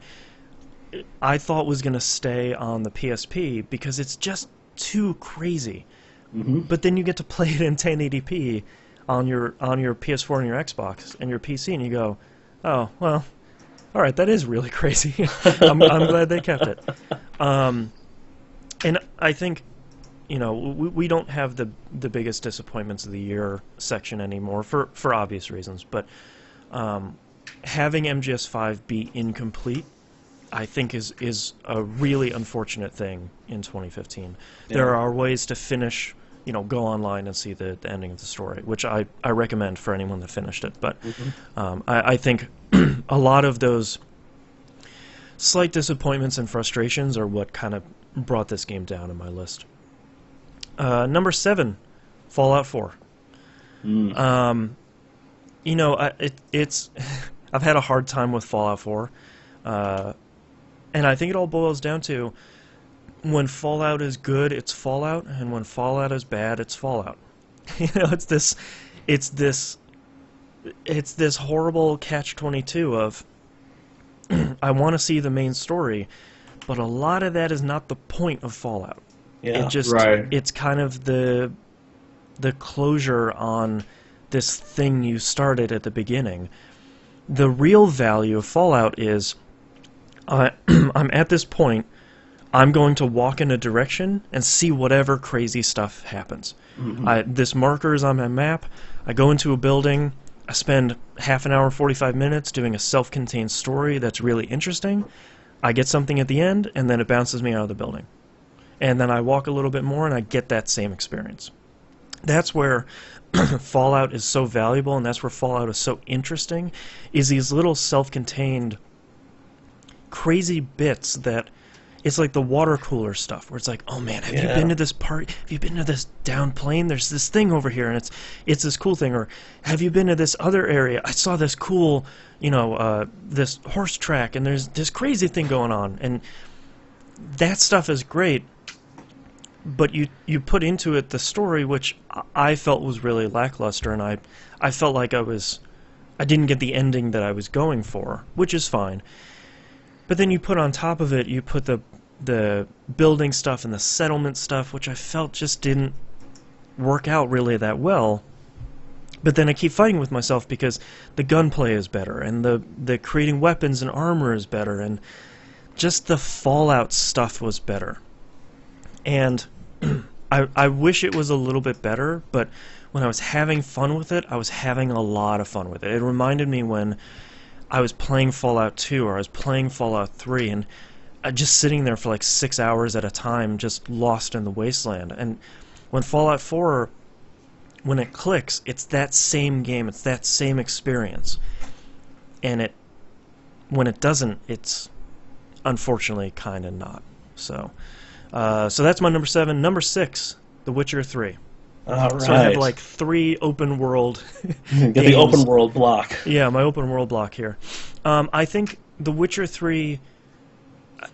I thought was going to stay on the PSP because it's just too crazy. Mm-hmm. But then you get to play it in 1080p on your PS4 and your Xbox and your PC, and you go, oh, well, all right, that is really crazy. I'm glad they kept it. And I think, you know, we don't have the biggest disappointments of the year section anymore for obvious reasons, but having MGS5 be incomplete, I think is a really unfortunate thing in 2015. Yeah. There are ways to finish, you know, go online and see the ending of the story, which I recommend for anyone that finished it. But I think a lot of those slight disappointments and frustrations are what kind of brought this game down in my list. Number 7, Fallout 4. You know, it's I've had a hard time with Fallout 4, and I think it all boils down to when Fallout is good, it's Fallout, and when Fallout is bad, it's Fallout. You know, it's this horrible catch-22 of I want to see the main story, but a lot of that is not the point of Fallout. Yeah, it's kind of the closure on this thing you started at the beginning. The real value of Fallout is I'm at this point, I'm going to walk in a direction and see whatever crazy stuff happens. This marker is on my map, I go into a building, I spend half an hour, 45 minutes doing a self-contained story that's really interesting, I get something at the end, and then it bounces me out of the building. And then I walk a little bit more and I get that same experience. That's where Fallout is so valuable, and that's where Fallout is so interesting, is these little self-contained crazy bits that it's like the water cooler stuff where it's like, oh man, have you been to this part? Have you been to this down plane? There's this thing over here, and it's this cool thing. Or have you been to this other area? I saw this cool, you know, this horse track, and there's this crazy thing going on, and that stuff is great. But you put into it the story, which I felt was really lackluster, and I felt like I didn't get the ending that I was going for, which is fine. But then you put on top of it, you put the building stuff and the settlement stuff, which I felt just didn't work out really that well. But then I keep fighting with myself because the gunplay is better, and the creating weapons and armor is better, and just the Fallout stuff was better. And I wish it was a little bit better, but when I was having fun with it, I was having a lot of fun with it. It reminded me when I was playing Fallout 2 or I was playing Fallout 3, and just sitting there for like 6 hours at a time, just lost in the wasteland. And when Fallout 4, when it clicks, it's that same game, it's that same experience. And when it doesn't, it's unfortunately kind of not. So that's my number 7. Number 6, The Witcher 3. All right. So I have like 3 open world Get the open world block. Yeah, my open world block here. I think The Witcher 3,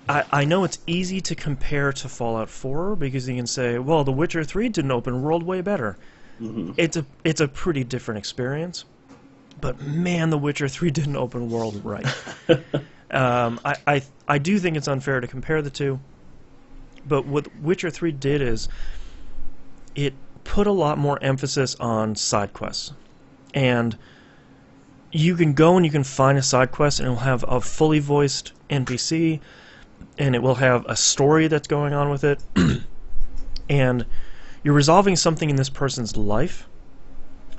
I know it's easy to compare to Fallout 4 because you can say, well, The Witcher 3 did an open world way better. It's a pretty different experience. But man, The Witcher 3 did an open world right. I do think it's unfair to compare the two. But what Witcher 3 did is it put a lot more emphasis on side quests. And you can go and you can find a side quest, and it will have a fully voiced NPC, and it will have a story that's going on with it. And you're resolving something in this person's life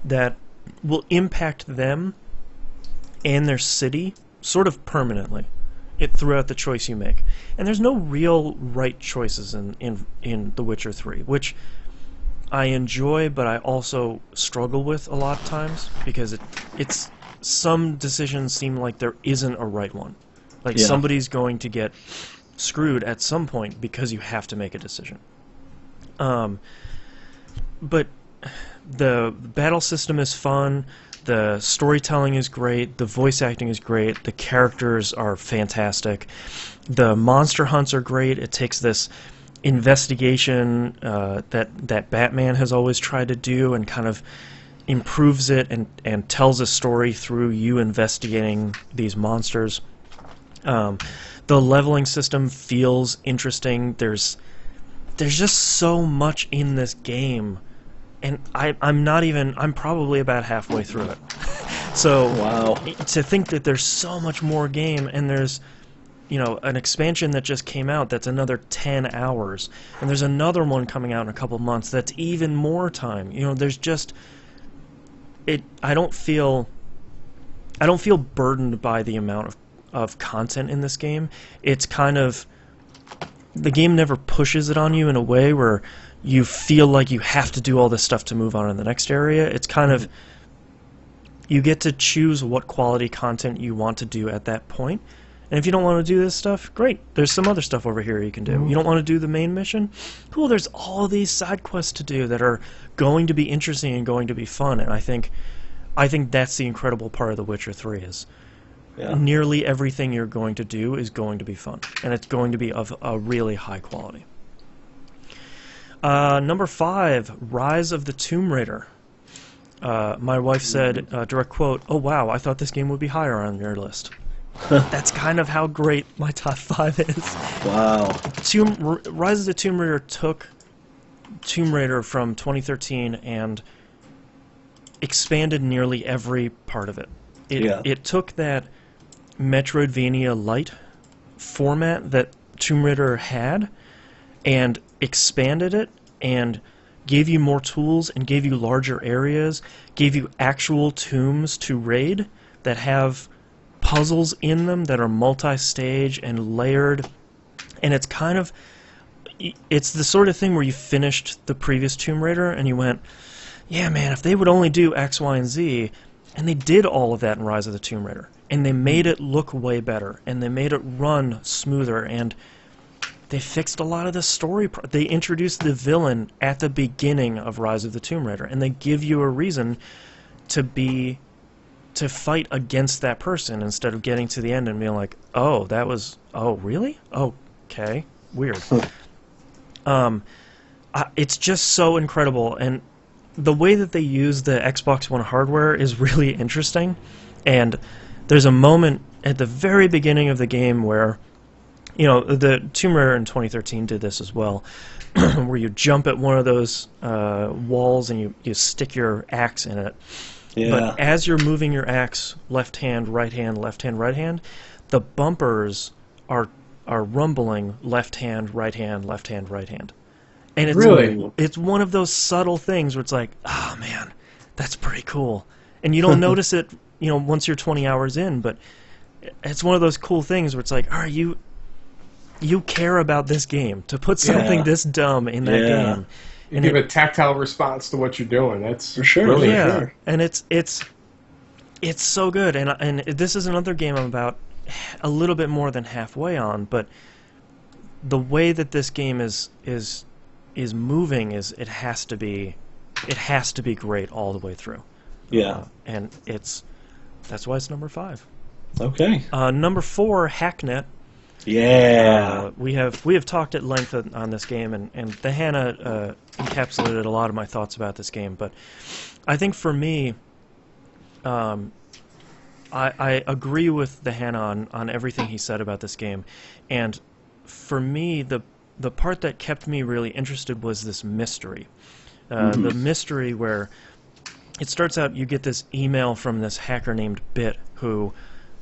that will impact them and their city sort of permanently throughout the choice you make. And there's no real right choices in The Witcher 3, which I enjoy, but I also struggle with a lot of times because it's some decisions seem like there isn't a right one. Like somebody's going to get screwed at some point because you have to make a decision. But the battle system is fun. The storytelling is great. The voice acting is great. The characters are fantastic. The monster hunts are great. It takes this investigation that Batman has always tried to do and kind of improves it and tells a story through you investigating these monsters. The leveling system feels interesting. There's just so much in this game, and I'm probably about halfway through it. So Wow. to think that there's so much more game, and there's an expansion that just came out that's another 10 hours, and there's another one coming out in a couple months that's even more time. There's just I don't feel burdened by the amount of content in this game. It's kind of, the game never pushes it on you in a way where you feel like you have to do all this stuff to move on in the next area. It's kind of, you get to choose what quality content you want to do at that point. And if you don't want to do this stuff, great. There's some other stuff over here you can do. You don't want to do the main mission? Cool, there's all these side quests to do that are going to be interesting and going to be fun. And I think that's the incredible part of The Witcher 3 is nearly everything you're going to do is going to be fun. And it's going to be of a really high quality. Number 5, Rise of the Tomb Raider. My wife said, direct quote, "Oh wow, I thought this game would be higher on your list." That's kind of how great my top 5 is. Wow. Rise of the Tomb Raider took Tomb Raider from 2013 and expanded nearly every part of it. It took that Metroidvania Lite format that Tomb Raider had and expanded it and gave you more tools and gave you larger areas, gave you actual tombs to raid that have puzzles in them that are multi-stage and layered, and it's the sort of thing where you finished the previous Tomb Raider and you went, yeah man, if they would only do X, Y, and Z, and they did all of that in Rise of the Tomb Raider, and they made it look way better, and they made it run smoother, and they fixed a lot of the story. They introduced the villain at the beginning of Rise of the Tomb Raider, and they give you a reason to fight against that person instead of getting to the end and being like, oh, really? Okay, weird. It's just so incredible, and the way that they use the Xbox One hardware is really interesting, and there's a moment at the very beginning of the game where, the Tomb Raider in 2013 did this as well, where you jump at one of those walls and you stick your axe in it. Yeah. But as you're moving your axe, left hand, right hand, left hand, right hand, the bumpers are rumbling left hand, right hand, left hand, right hand. And it's one of those subtle things where it's like, oh man, that's pretty cool. And you don't notice it, once you're 20 hours in, but it's one of those cool things where it's like, all right, you care about this game to put something this dumb in that game. You give a tactile response to what you're doing. That's for sure. Really sure. And it's so good. And this is another game I'm about a little bit more than halfway on, but the way that this game is moving is it has to be great all the way through. Yeah. And that's why it's number 5. Okay. Number 4, Hacknet. Yeah. We have talked at length on this game, and the Hannah encapsulated a lot of my thoughts about this game. But I think for me, I agree with the Hannah on everything he said about this game. And for me, the part that kept me really interested was this mystery. The mystery where it starts out, you get this email from this hacker named Bit who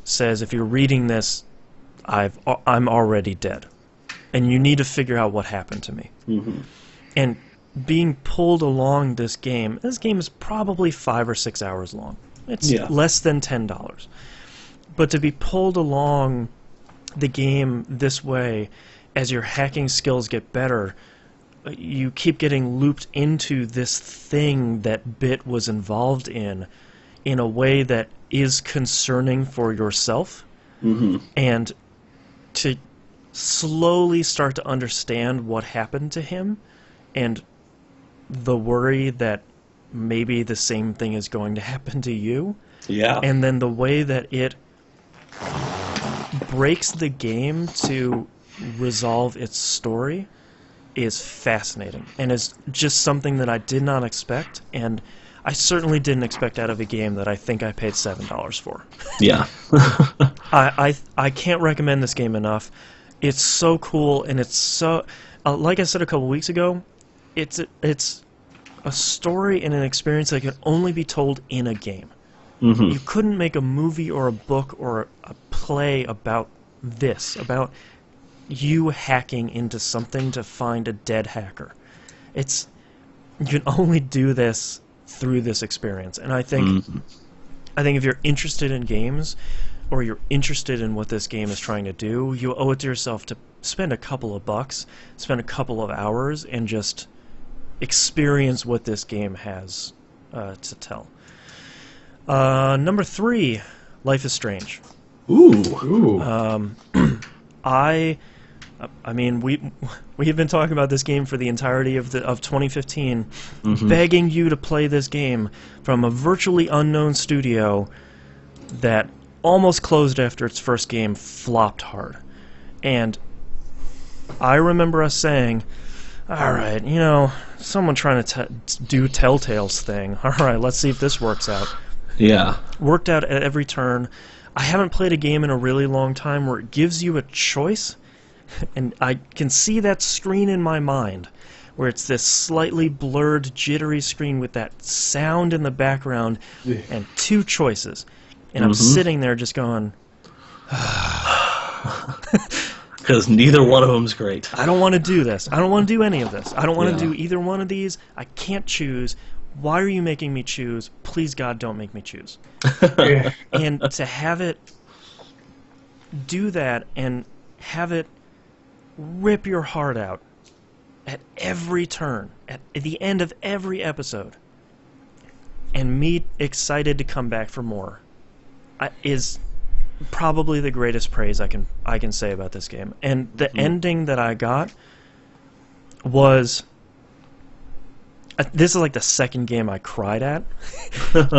says, if you're reading this, I'm already dead, and you need to figure out what happened to me. And being pulled along this game is probably 5 or 6 hours long. It's less than $10. But to be pulled along the game this way, as your hacking skills get better, you keep getting looped into this thing that Bit was involved in a way that is concerning for yourself. And to slowly start to understand what happened to him and the worry that maybe the same thing is going to happen to you. Yeah. And then the way that it breaks the game to resolve its story is fascinating, and is just something that I did not expect, and I certainly didn't expect out of a game that I think I paid $7 for. Yeah. I can't recommend this game enough. It's so cool, and it's so like I said a couple weeks ago, it's a story and an experience that can only be told in a game. Mm-hmm. You couldn't make a movie or a book or a play about this, about you hacking into something to find a dead hacker. You can only do this through this experience, and I think if you're interested in games, or you're interested in what this game is trying to do, you owe it to yourself to spend a couple of bucks, spend a couple of hours, and just experience what this game has to tell. Number 3, Life is Strange. Ooh. I mean, we have been talking about this game for the entirety of 2015, begging you to play this game from a virtually unknown studio that almost closed after its first game flopped hard. And I remember us saying, all right, someone trying to do Telltale's thing. All right, let's see if this works out. Yeah. Worked out at every turn. I haven't played a game in a really long time where it gives you a choice, and I can see that screen in my mind, where it's this slightly blurred, jittery screen with that sound in the background and 2 choices. And I'm sitting there just going... Because neither one of them's great. I don't want to do this. I don't want to do any of this. I don't want to do either one of these. I can't choose. Why are you making me choose? Please, God, don't make me choose. And to have it do that and have it rip your heart out at every turn, at the end of every episode, and me excited to come back for more, is probably the greatest praise I can say about this game. And the ending that I got was... This is like the second game I cried at.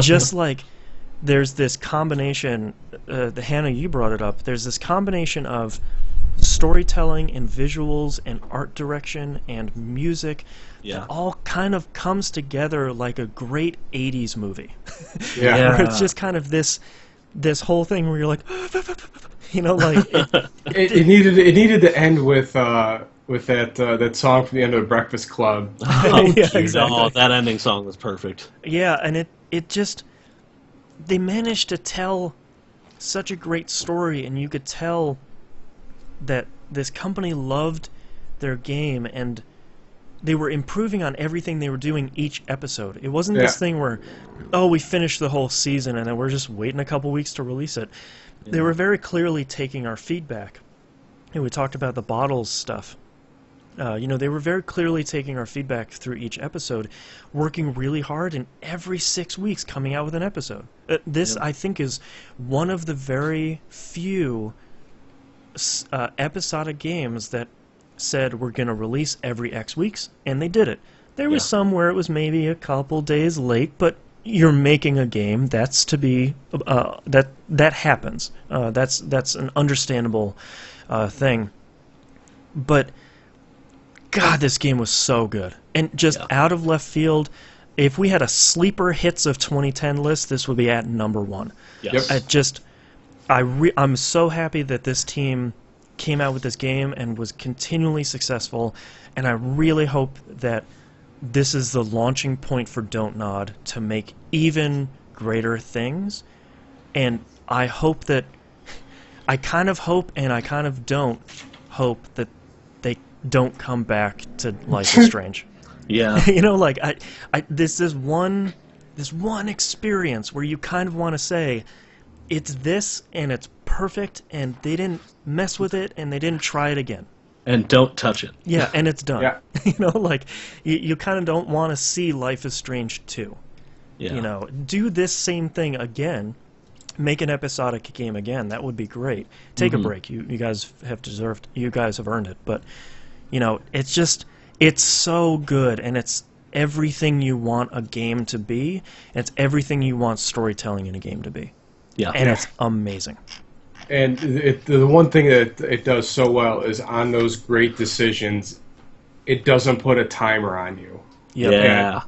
Just like there's this combination, Hannah, you brought it up, there's this combination of storytelling and visuals and art direction and music that all kind of comes together like a great 80s movie. Where it's just kind of this whole thing where you're like, like... It needed to end with that song from the end of the Breakfast Club. Exactly. Oh, that ending song was perfect. Yeah, and it just... They managed to tell such a great story, and you could tell that this company loved their game, and they were improving on everything they were doing each episode. It wasn't this thing where, we finished the whole season, and then we're just waiting a couple weeks to release it. Yeah. They were very clearly taking our feedback. And we talked about the bottles stuff. They were very clearly taking our feedback through each episode, working really hard, and every 6 weeks coming out with an episode. This, I think, is one of the very few episodic games that said we're going to release every X weeks, and they did it. There was some where it was maybe a couple days late, but you're making a game. That's to be that happens. That's an understandable thing. But God, this game was so good. And just out of left field, if we had a sleeper hits of 2010 list, this would be at number 1. Yes. I'm so happy that this team came out with this game and was continually successful, and I really hope that this is the launching point for Don't Nod to make even greater things. And I hope that... I kind of hope and I kind of don't hope that they don't come back to Life is Strange. Yeah. This is one experience where you kind of want to say, it's this and it's perfect, and they didn't mess with it and they didn't try it again. And don't touch it. Yeah, and it's done. Yeah. You kind of don't want to see Life is Strange 2. Yeah. Do this same thing again. Make an episodic game again. That would be great. Take a break. You guys have deserved. You guys have earned it. But it's so good, and it's everything you want a game to be. And it's everything you want storytelling in a game to be. Yeah. And it's amazing. And the one thing that it does so well is on those great decisions, it doesn't put a timer on you. Yep. Yeah.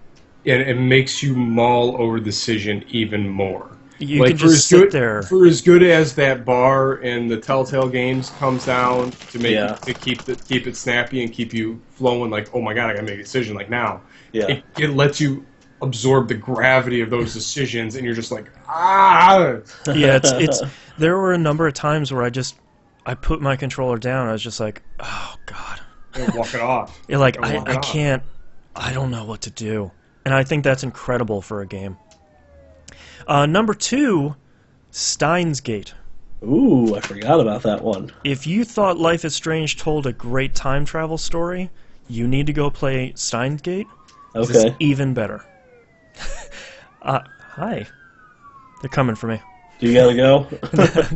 And it makes you mull over the decision even more. You can just sit there. For as good as that bar in the Telltale games comes down to make to keep it snappy and keep you flowing, like, oh my god, I gotta make a decision like now. Yeah. It lets you absorb the gravity of those decisions, and you're just like, ah. Yeah, it's there were a number of times where I put my controller down. I was just like, oh god, Walk it off. you're like, I can't, I don't know what to do, and I think that's incredible for a game. Number 2, Steins Gate. Ooh, I forgot about that one. If you thought Life is Strange told a great time travel story, you need to go play Steins Gate. Okay. It's even better. Hi. They're coming for me. Do you gotta go?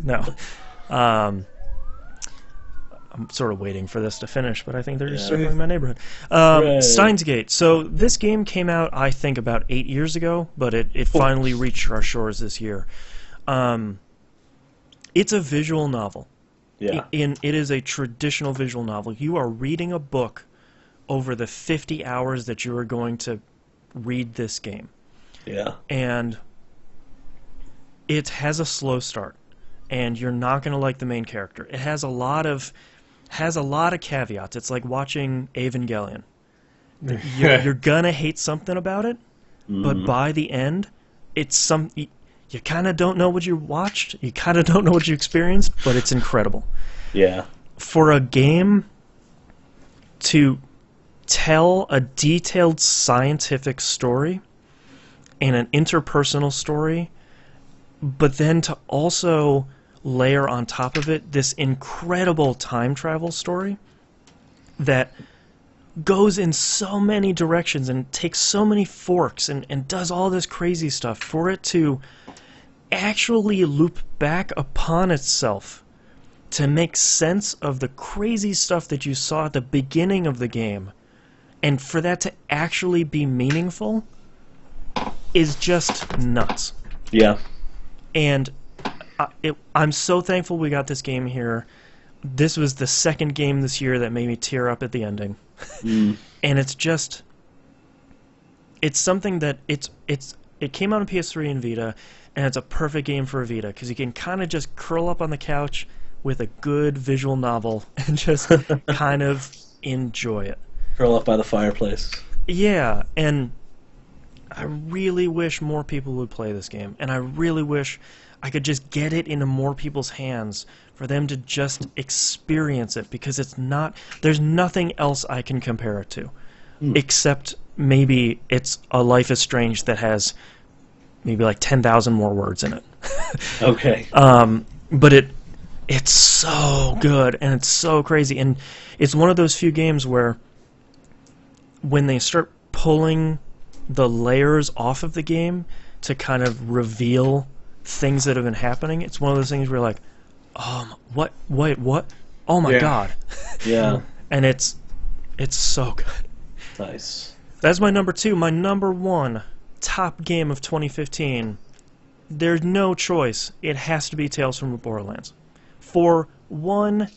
No. I'm sort of waiting for this to finish, but I think they're just circling my neighborhood. Steins Gate. So this game came out, I think, about 8 years ago, but it finally reached our shores this year. It's a visual novel. Yeah. It is a traditional visual novel. You are reading a book over the 50 hours that you are going to read this game. Yeah. And it has a slow start, and you're not going to like the main character. It has a lot of caveats. It's like watching Evangelion. You're gonna hate something about it, but by the end, it's you kind of don't know what you watched. You kind of don't know what you experienced, but it's incredible. Yeah. For a game to tell a detailed scientific story and an interpersonal story, but then to also layer on top of it this incredible time travel story that goes in so many directions and takes so many forks and does all this crazy stuff, for it to actually loop back upon itself to make sense of the crazy stuff that you saw at the beginning of the game, and for that to actually be meaningful is just nuts. Yeah. And I'm so thankful we got this game here. This was the second game this year that made me tear up at the ending. And it's something that it came out on PS3 and Vita, and it's a perfect game for a Vita because you can kind of just curl up on the couch with a good visual novel and just kind of enjoy it. Curl up by the fireplace. Yeah, and I really wish more people would play this game, and I really wish I could just get it into more people's hands for them to just experience it, because there's nothing else I can compare it to, except maybe it's a Life is Strange that has maybe like 10,000 more words in it. Okay. But it's so good, and it's so crazy, and it's one of those few games where when they start pulling the layers off of the game to kind of reveal things that have been happening, it's one of those things where you're like, what? Wait, what? Oh my god. Yeah. And it's so good. Nice. That's my number 2. My number 1 top game of 2015. There's no choice. It has to be Tales from the Borderlands. For one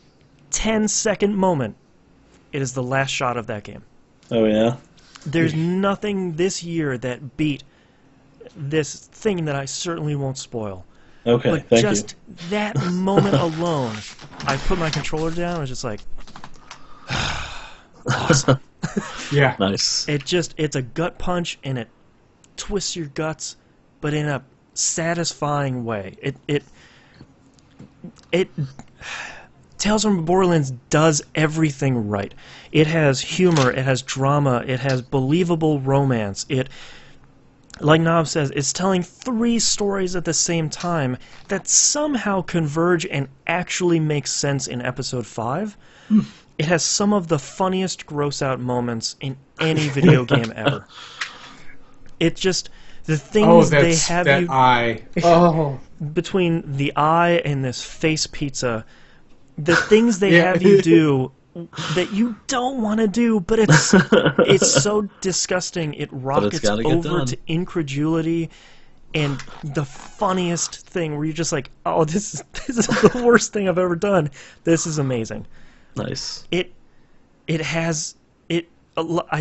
10-second moment, it is the last shot of that game. Oh, yeah? There's nothing this year that beat this thing that I certainly won't spoil. Okay, But thank just you. that moment alone, I put my controller down, I was just like, awesome. Yeah. Nice. It's a gut punch, and it twists your guts, but in a satisfying way. Tales from the Borderlands does everything right. It has humor, it has drama, it has believable romance. Like Nob says, it's telling 3 stories at the same time that somehow converge and actually make sense in episode 5. It has some of the funniest gross-out moments in any video game ever. It just... The things they have that you... eye. Oh. Between the eye and this face pizza, the things they have you do that you don't want to do, but it's so disgusting. It rockets over to incredulity, and the funniest thing where you're just like, oh, this is the worst thing I've ever done. This is amazing. Nice. I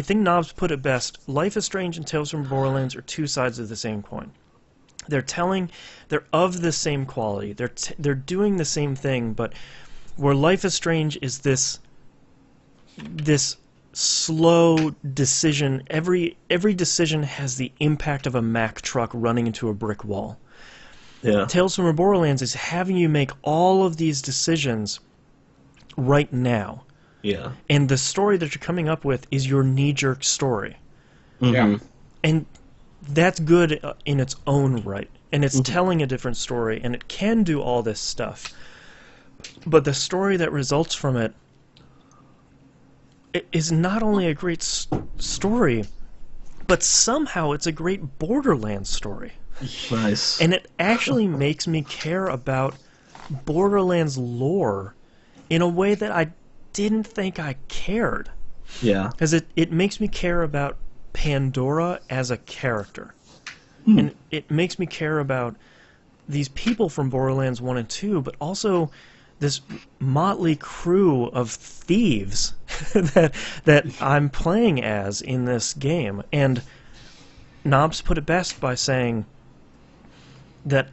think Knobs put it best. Life is Strange and Tales from Borderlands are two sides of the same coin. They're of the same quality. They're doing the same thing, but where Life is Strange is this slow decision. Every decision has the impact of a Mack truck running into a brick wall. Yeah. Tales from Borderlands is having you make all of these decisions right now. Yeah. And the story that you're coming up with is your knee-jerk story. Yeah. And that's good in its own right. And it's telling a different story, and it can do all this stuff. But the story that results from it is not only a great story, but somehow it's a great Borderlands story. Nice. And it actually makes me care about Borderlands lore in a way that I didn't think I cared. Yeah. Because it makes me care about Pandora as a character. And it makes me care about these people from Borderlands 1 and 2, but also this motley crew of thieves that I'm playing as in this game. And Knobs put it best by saying that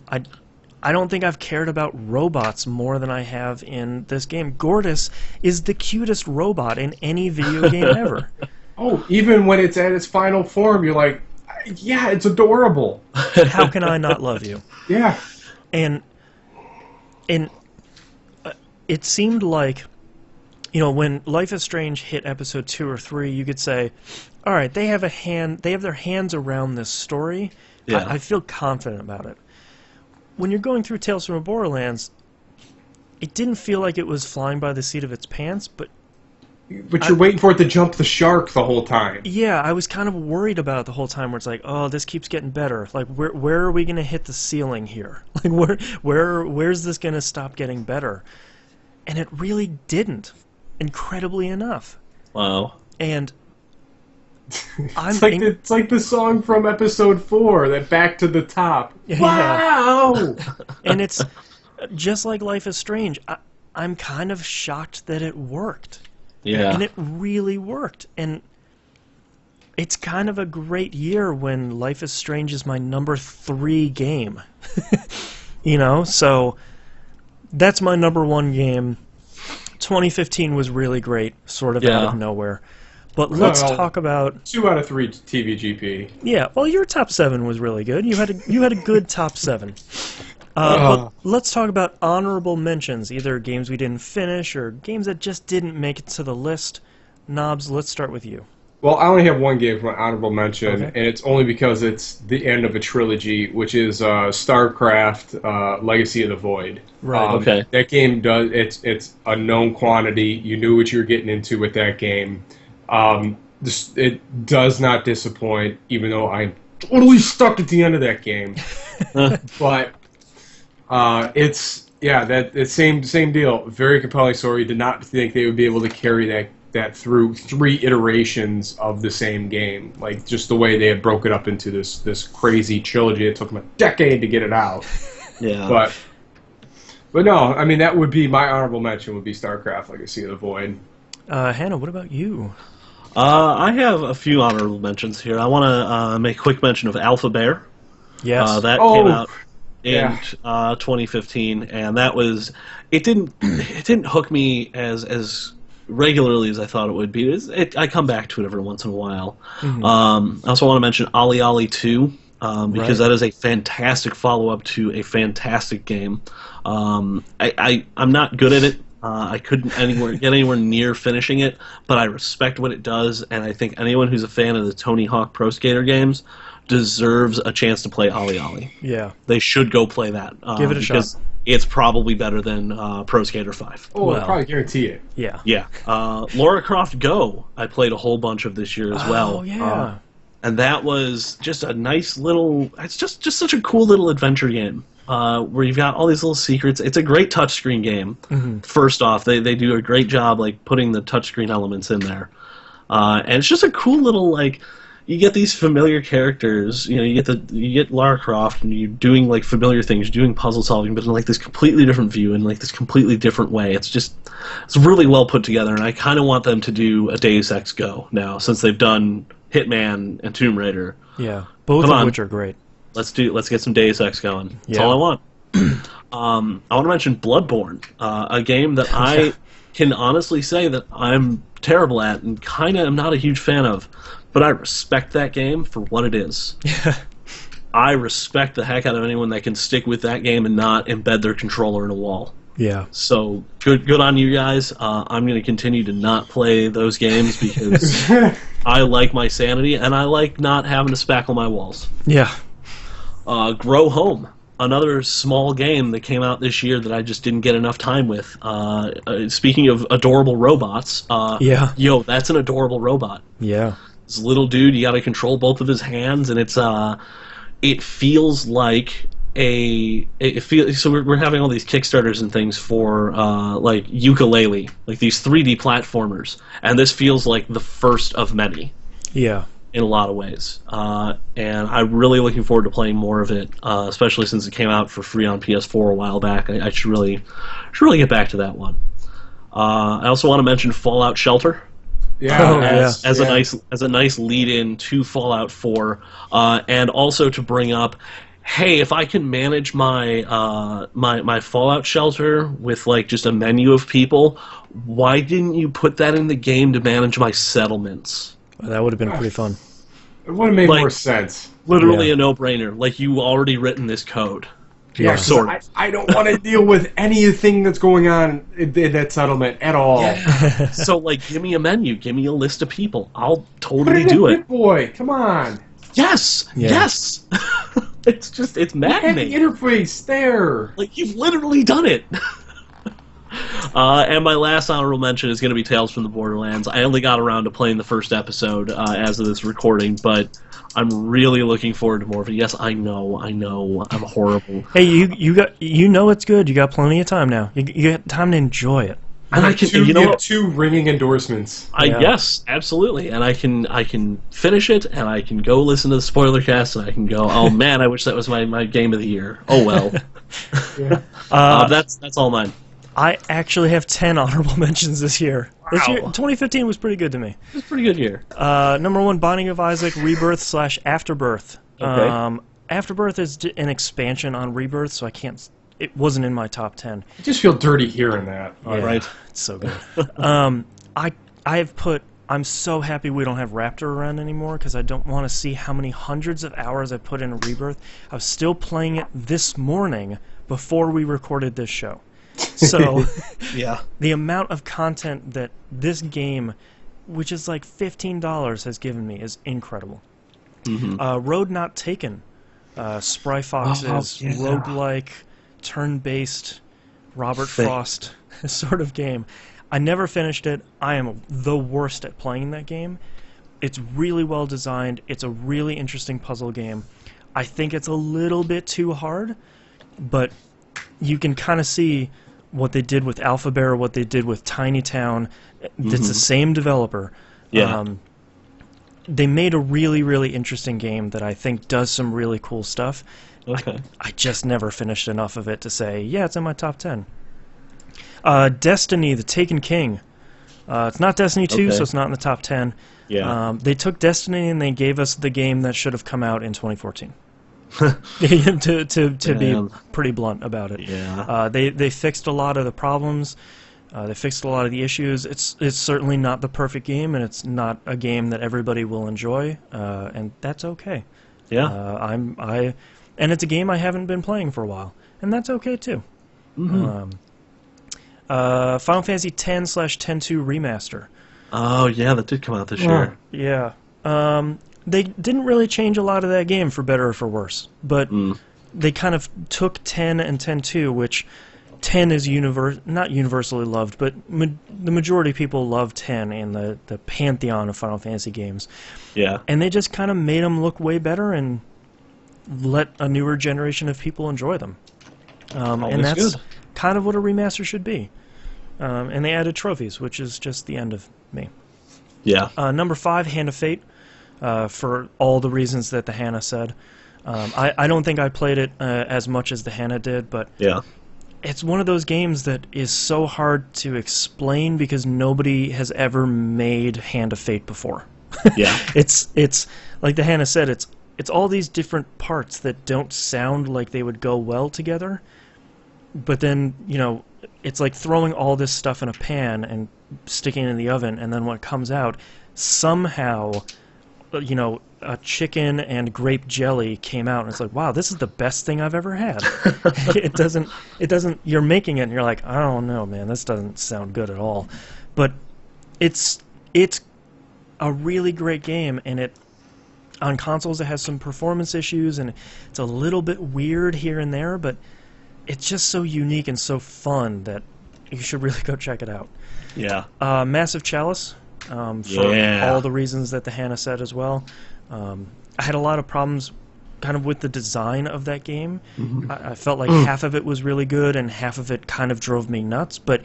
I don't think I've cared about robots more than I have in this game. Gortys is the cutest robot in any video game ever. Oh, even when it's at its final form, you're like, yeah, it's adorable. How can I not love you? Yeah. And it seemed like, when Life is Strange hit episode 2 or 3, you could say, all right, they have their hands around this story. Yeah. I feel confident about it. When you're going through Tales from Borderlands, it didn't feel like it was flying by the seat of its pants, but you're waiting for it to jump the shark the whole time. yeah, I was kind of worried about it the whole time. Where it's like, oh, this keeps getting better. Like, where are we gonna hit the ceiling here? Like, where's this gonna stop getting better? And it really didn't, incredibly enough. Wow. And It's like the song from episode 4, that Back to the Top. Yeah. Wow! And it's just like Life is Strange. I'm kind of shocked that it worked. Yeah. And it really worked. And it's kind of a great year when Life is Strange is my number 3 game. So that's my number 1 game. 2015 was really great, sort of out of nowhere. But let's talk about 2 out of 3 TVGP. Yeah, well, your top 7 was really good. You had a good top 7. But let's talk about honorable mentions, either games we didn't finish or games that just didn't make it to the list. Knobs, let's start with you. Well, I only have one game for my honorable mention, Okay. and it's only because it's the end of a trilogy, which is StarCraft: Legacy of the Void. Right. Okay. That game it's a known quantity. You knew what you were getting into with that game. It does not disappoint, even though I'm totally stuck at the end of that game. But it's same deal. Very compelling story. Did not think they would be able to carry that through 3 iterations of the same game. Like, just the way they had broke it up into this crazy trilogy. It took them a decade to get it out. Yeah. But no, I mean, that would be my honorable mention. Would be StarCraft: Legacy of the Void. Hannah, what about you? I have a few honorable mentions here. I want to make a quick mention of Alpha Bear. Yes. That came out in Yeah. 2015, and that was it didn't hook me as regularly as I thought it would be. I come back to it every once in a while. Mhm. I also want to mention Ali Ali 2 because Right. that is a fantastic follow-up to a fantastic game. I'm not good at it. I couldn't get anywhere near finishing it, but I respect what it does, and I think anyone who's a fan of the Tony Hawk Pro Skater games deserves a chance to play Ali Ali. Yeah. They should go play that. Give it a shot. Because it's probably better than Pro Skater 5. Oh, Well. I probably guarantee it. Yeah. Yeah. Lara Croft Go, I played a whole bunch of this year as well. Oh, yeah. And that was just a nice little... It's just such a cool little adventure game. where you've got all these little secrets. It's a great touchscreen game. First off, they do a great job like putting the touchscreen elements in there, and it's just a cool little like. You get these familiar characters, you get Lara Croft, and you're doing like familiar things, you're doing puzzle solving, but in like this completely different view, in like this completely different way. It's really well put together, and I kind of want them to do a Deus Ex Go now, since they've done Hitman and Tomb Raider. Yeah, both of which are great. Let's get some Deus Ex going. That's all I want. I want to mention Bloodborne, a game that I can honestly say that I'm terrible at and kind of am not a huge fan of. But I respect that game for what it is. I respect the heck out of anyone that can stick with that game and not embed their controller in a wall. Yeah. So good on you guys. I'm going to continue to not play those games because I like my sanity and I like not having to spackle my walls. Yeah. Grow Home, another small game that came out this year that I just didn't get enough time with. Speaking of adorable robots, that's an adorable robot. Yeah. This little dude, you got to control both of his hands, and it feels like so we're having all these Kickstarters and things for like Yooka-Laylee, like these 3D platformers, and this feels like the first of many. Yeah. In a lot of ways, and I'm really looking forward to playing more of it, especially since it came out for free on PS4 a while back. I should really get back to that one. I also want to mention Fallout Shelter. Yeah, as a nice lead-in to Fallout 4, and also to bring up, hey, if I can manage my my Fallout Shelter with like just a menu of people, why didn't you put that in the game to manage my settlements? Well, that would have been pretty fun. It would have made more sense. Literally a no-brainer. Like, you already written this code. Yeah, I don't want to deal with anything that's going on in that settlement at all. Yeah. So, like, give me a menu. Give me a list of people. I'll totally do it. Boy, come on. Yes! Yeah. Yes! It's maddening. The interface there. Like, you've literally done it. And my last honorable mention is going to be Tales from the Borderlands. I only got around to playing the first episode as of this recording, but I'm really looking forward to more of it. Yes, I know, I'm horrible. Hey, you know it's good. You got plenty of time now. You got time to enjoy it. And I can, two ringing endorsements. Yes, absolutely. And I can finish it, and I can go listen to the spoiler cast, and I can go, oh man, I wish that was my game of the year. Oh well. That's all mine. I actually have 10 honorable mentions this year. Wow. This year, 2015 was pretty good to me. It was a pretty good year. Number 1, Binding of Isaac Rebirth / Afterbirth. Okay. Afterbirth is an expansion on Rebirth, so it wasn't in my top 10. I just feel dirty hearing that. Yeah, right. It's so good. I'm so happy we don't have Raptor around anymore because I don't want to see how many hundreds of hours I put in Rebirth. I was still playing it this morning before we recorded this show. So, the amount of content that this game, which is like $15, has given me is incredible. Mm-hmm. Road Not Taken, Spry Fox's roguelike, turn-based, Robert Frost sort of game. I never finished it. I am the worst at playing that game. It's really well designed. It's a really interesting puzzle game. I think it's a little bit too hard, but you can kind of see what they did with Alpha Bear, what they did with Tiny Town. It's the same developer. Yeah. They made a really, really interesting game that I think does some really cool stuff. Okay. I just never finished enough of it to say, yeah, it's in my top 10. Destiny, The Taken King. It's not Destiny 2, so it's not in the top 10. Yeah. They took Destiny and they gave us the game that should have come out in 2014. to be pretty blunt about it. Yeah. They fixed a lot of the problems. They fixed a lot of the issues. It's certainly not the perfect game, and it's not a game that everybody will enjoy, and that's okay. Yeah. And it's a game I haven't been playing for a while, and that's okay too. Mm-hmm. Final Fantasy X/X-2 Remaster. Oh yeah, that did come out this year. Yeah. They didn't really change a lot of that game for better or for worse, but they kind of took 10 and 10-2, which 10 is not universally loved, but the majority of people love 10 in the pantheon of Final Fantasy games. Yeah. And they just kind of made them look way better and let a newer generation of people enjoy them. and Always that's good. kind of what a remaster should be. And they added trophies, which is just the end of me. Yeah. Number 5, Hand of Fate, for all the reasons that the Hannah said. I don't think I played it as much as the Hannah did, but Yeah. it's one of those games that is so hard to explain because nobody has ever made Hand of Fate before. Yeah. It's like the Hannah said, it's all these different parts that don't sound like they would go well together, but then, it's like throwing all this stuff in a pan and sticking it in the oven, and then when it comes out, somehow, a chicken and grape jelly came out, and it's like, wow, this is the best thing I've ever had. It doesn't, you're making it, and you're like, I don't know, man, this doesn't sound good at all. But it's a really great game, and on consoles it has some performance issues, and it's a little bit weird here and there, but it's just so unique and so fun that you should really go check it out. Yeah. Massive Chalice, for all the reasons that the Hannah said as well. I had a lot of problems kind of with the design of that game. I felt like half of it was really good and half of it kind of drove me nuts, but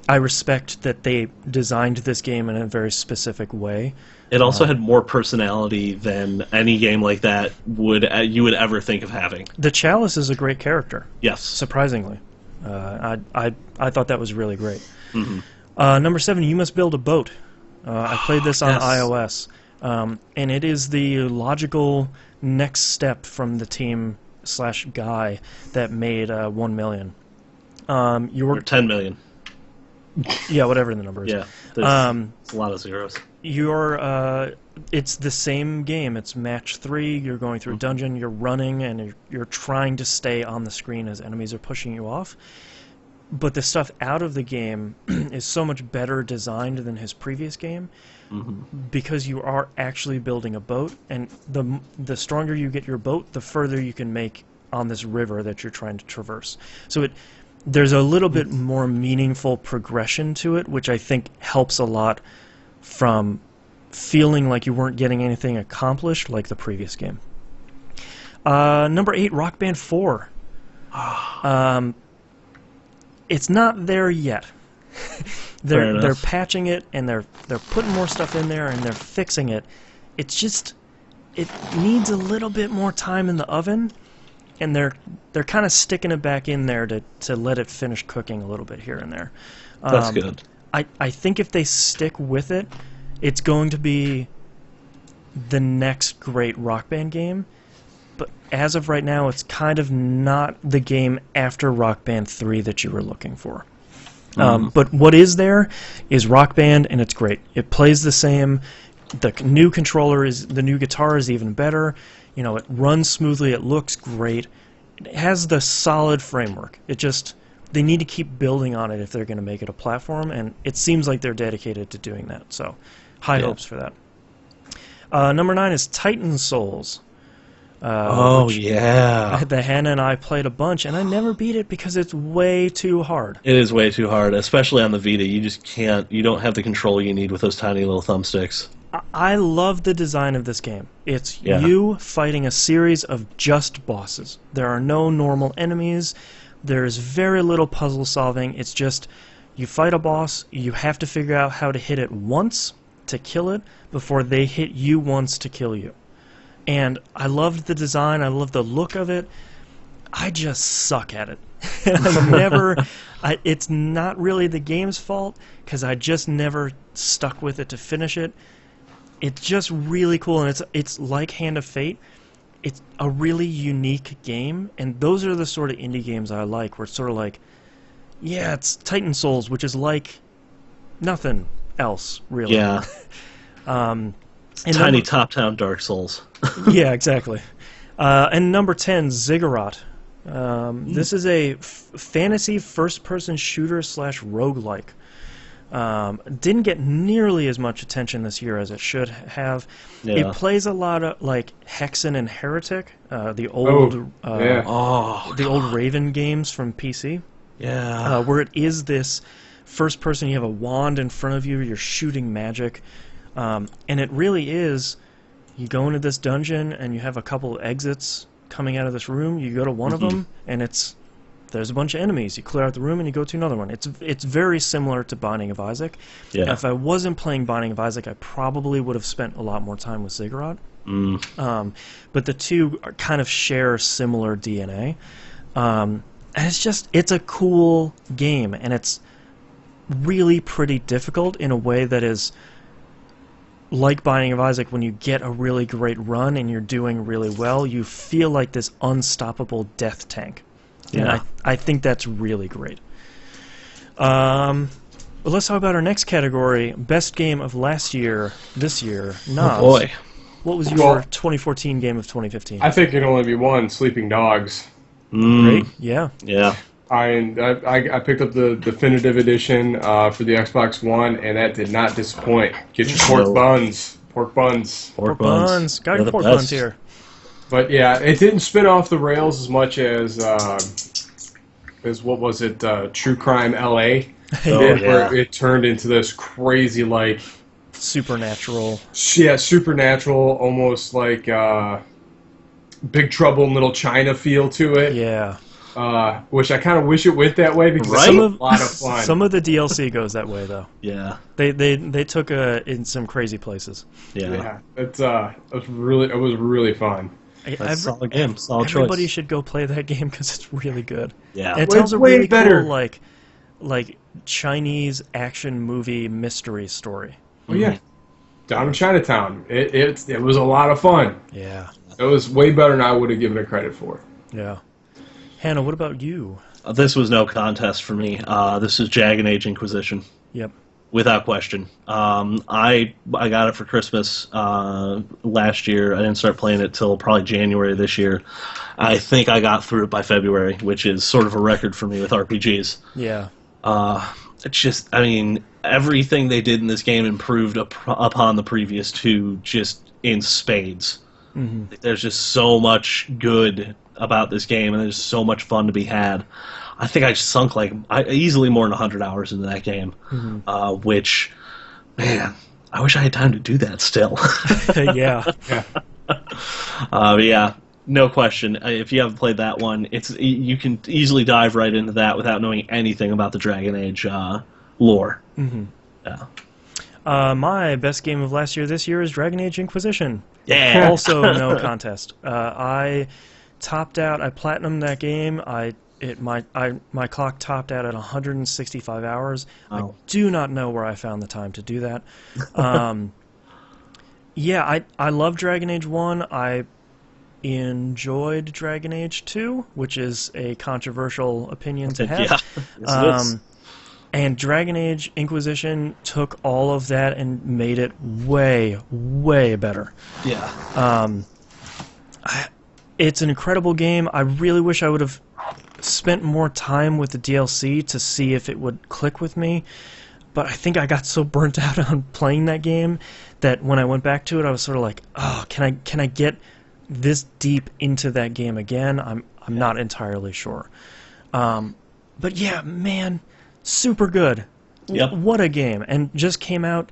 I respect that they designed this game in a very specific way. It also had more personality than any game like that you would ever think of having. The Chalice is a great character. Yes. Surprisingly. I thought that was really great. Number 7, You Must Build a Boat. I played this on iOS. And it is the logical next step from the team/guy that made 1 million. Or 10 million. Yeah, whatever the number is. Yeah. It's a lot of zeros. It's the same game. It's match 3. You're going through a dungeon. You're running, and you're trying to stay on the screen as enemies are pushing you off. But the stuff out of the game is so much better designed than his previous game, because you are actually building a boat, and the stronger you get your boat, the further you can make on this river that you're trying to traverse. So there's a little bit more meaningful progression to it, which I think helps a lot from feeling like you weren't getting anything accomplished like the previous game. Number 8, Rock Band 4. It's not there yet. They're patching it, and they're putting more stuff in there, and they're fixing it. It's just, it needs a little bit more time in the oven, and they're kind of sticking it back in there to let it finish cooking a little bit here and there. That's good. I think if they stick with it, it's going to be the next great Rock Band game. But as of right now, it's kind of not the game after Rock Band 3 that you were looking for. But what is there is Rock Band, and it's great. It plays the same. The new guitar is even better. It runs smoothly. It looks great. It has the solid framework. They need to keep building on it if they're going to make it a platform, and it seems like they're dedicated to doing that. So, high hopes for that. Number 9 is Titan Souls. The Hannah and I played a bunch, and I never beat it because it's way too hard. It is way too hard, especially on the Vita. You just can't. You don't have the control you need with those tiny little thumbsticks. I love the design of this game. It's you fighting a series of just bosses. There are no normal enemies. There's very little puzzle solving. It's just you fight a boss, you have to figure out how to hit it once to kill it before they hit you once to kill you. And I loved the design. I love the look of it. I just suck at it. It's not really the game's fault, because I just never stuck with it to finish it. It's just really cool, and it's like Hand of Fate. It's a really unique game, and those are the sort of indie games I like, where it's sort of like, yeah, it's Titan Souls, which is like nothing else, really. Yeah. Tiny top-down Dark Souls. Yeah, exactly. And number 10, Ziggurat. This is a fantasy first-person shooter / roguelike. Didn't get nearly as much attention this year as it should have. Yeah. It plays a lot of like Hexen and Heretic, the old Raven games from PC. Yeah. Where it is this first person, you have a wand in front of you, you're shooting magic, and it really is. You go into this dungeon and you have a couple of exits coming out of this room. You go to one of them, and it's there's a bunch of enemies. You clear out the room and you go to another one. It's very similar to Binding of Isaac. Yeah. If I wasn't playing Binding of Isaac, I probably would have spent a lot more time with Ziggurat. But the two kind of share similar DNA. And it's a cool game, and it's really pretty difficult in a way that is like Binding of Isaac. When you get a really great run and you're doing really well, you feel like this unstoppable death tank. Yeah. And I think that's really great. Well, let's talk about our next category, best game of last year, this year. Knobs, Oh boy. what was your 2014 game of 2015? I think it can only be one, Sleeping Dogs. Great, yeah. Yeah. I picked up the definitive edition for the Xbox One, and that did not disappoint. Get your pork buns. Pork buns. Pork buns. Got your pork buns here. But yeah, it didn't spin off the rails as much as what was it, True Crime LA did, where it turned into this crazy, like... Supernatural. Yeah, supernatural, almost like Big Trouble in Little China feel to it. Yeah. Which I kind of wish it went that way, because Right? it's a lot of fun. Some of the DLC goes that way, though. Yeah. They took in some crazy places. Yeah. It was really fun. That's a solid game. Solid Everybody choice. should go play that game because it's really good. Yeah. And it Way- tells a way really better. cool like Chinese action movie mystery story. Oh yeah, down in Chinatown, it was a lot of fun. Yeah. It was way better than I would have given it credit for. Yeah. Hannah, what about you? This was no contest for me. This is Dragon Age Inquisition. Yep. Without question. I got it for Christmas last year. I didn't start playing it till probably January this year. I think I got through it by February, which is sort of a record for me with RPGs. Yeah. It's just, I mean, everything they did in this game improved upon the previous two just in spades. Mm-hmm. There's just so much good about this game, and there's so much fun to be had. I think I sunk easily more than 100 hours into that game, which, man, I wish I had time to do that still. Yeah. But yeah, no question. If you haven't played that one, you can easily dive right into that without knowing anything about the Dragon Age lore. Mm-hmm. Yeah. My best game of last year this year is Dragon Age Inquisition. Yeah. Also no contest. I topped out. I platinumed that game. My clock topped out at 165 hours. Oh. I do not know where I found the time to do that. Yeah, I love Dragon Age 1. I enjoyed Dragon Age 2, which is a controversial opinion to have. Yeah. Yes, it is. And Dragon Age Inquisition took all of that and made it way, way better. Yeah. It's an incredible game. I really wish I would have spent more time with the DLC to see if it would click with me. But I think I got so burnt out on playing that game that when I went back to it, I was sort of like, oh, can I get this deep into that game again? I'm not entirely sure. But yeah, man, super good. Yep. What a game. And just came out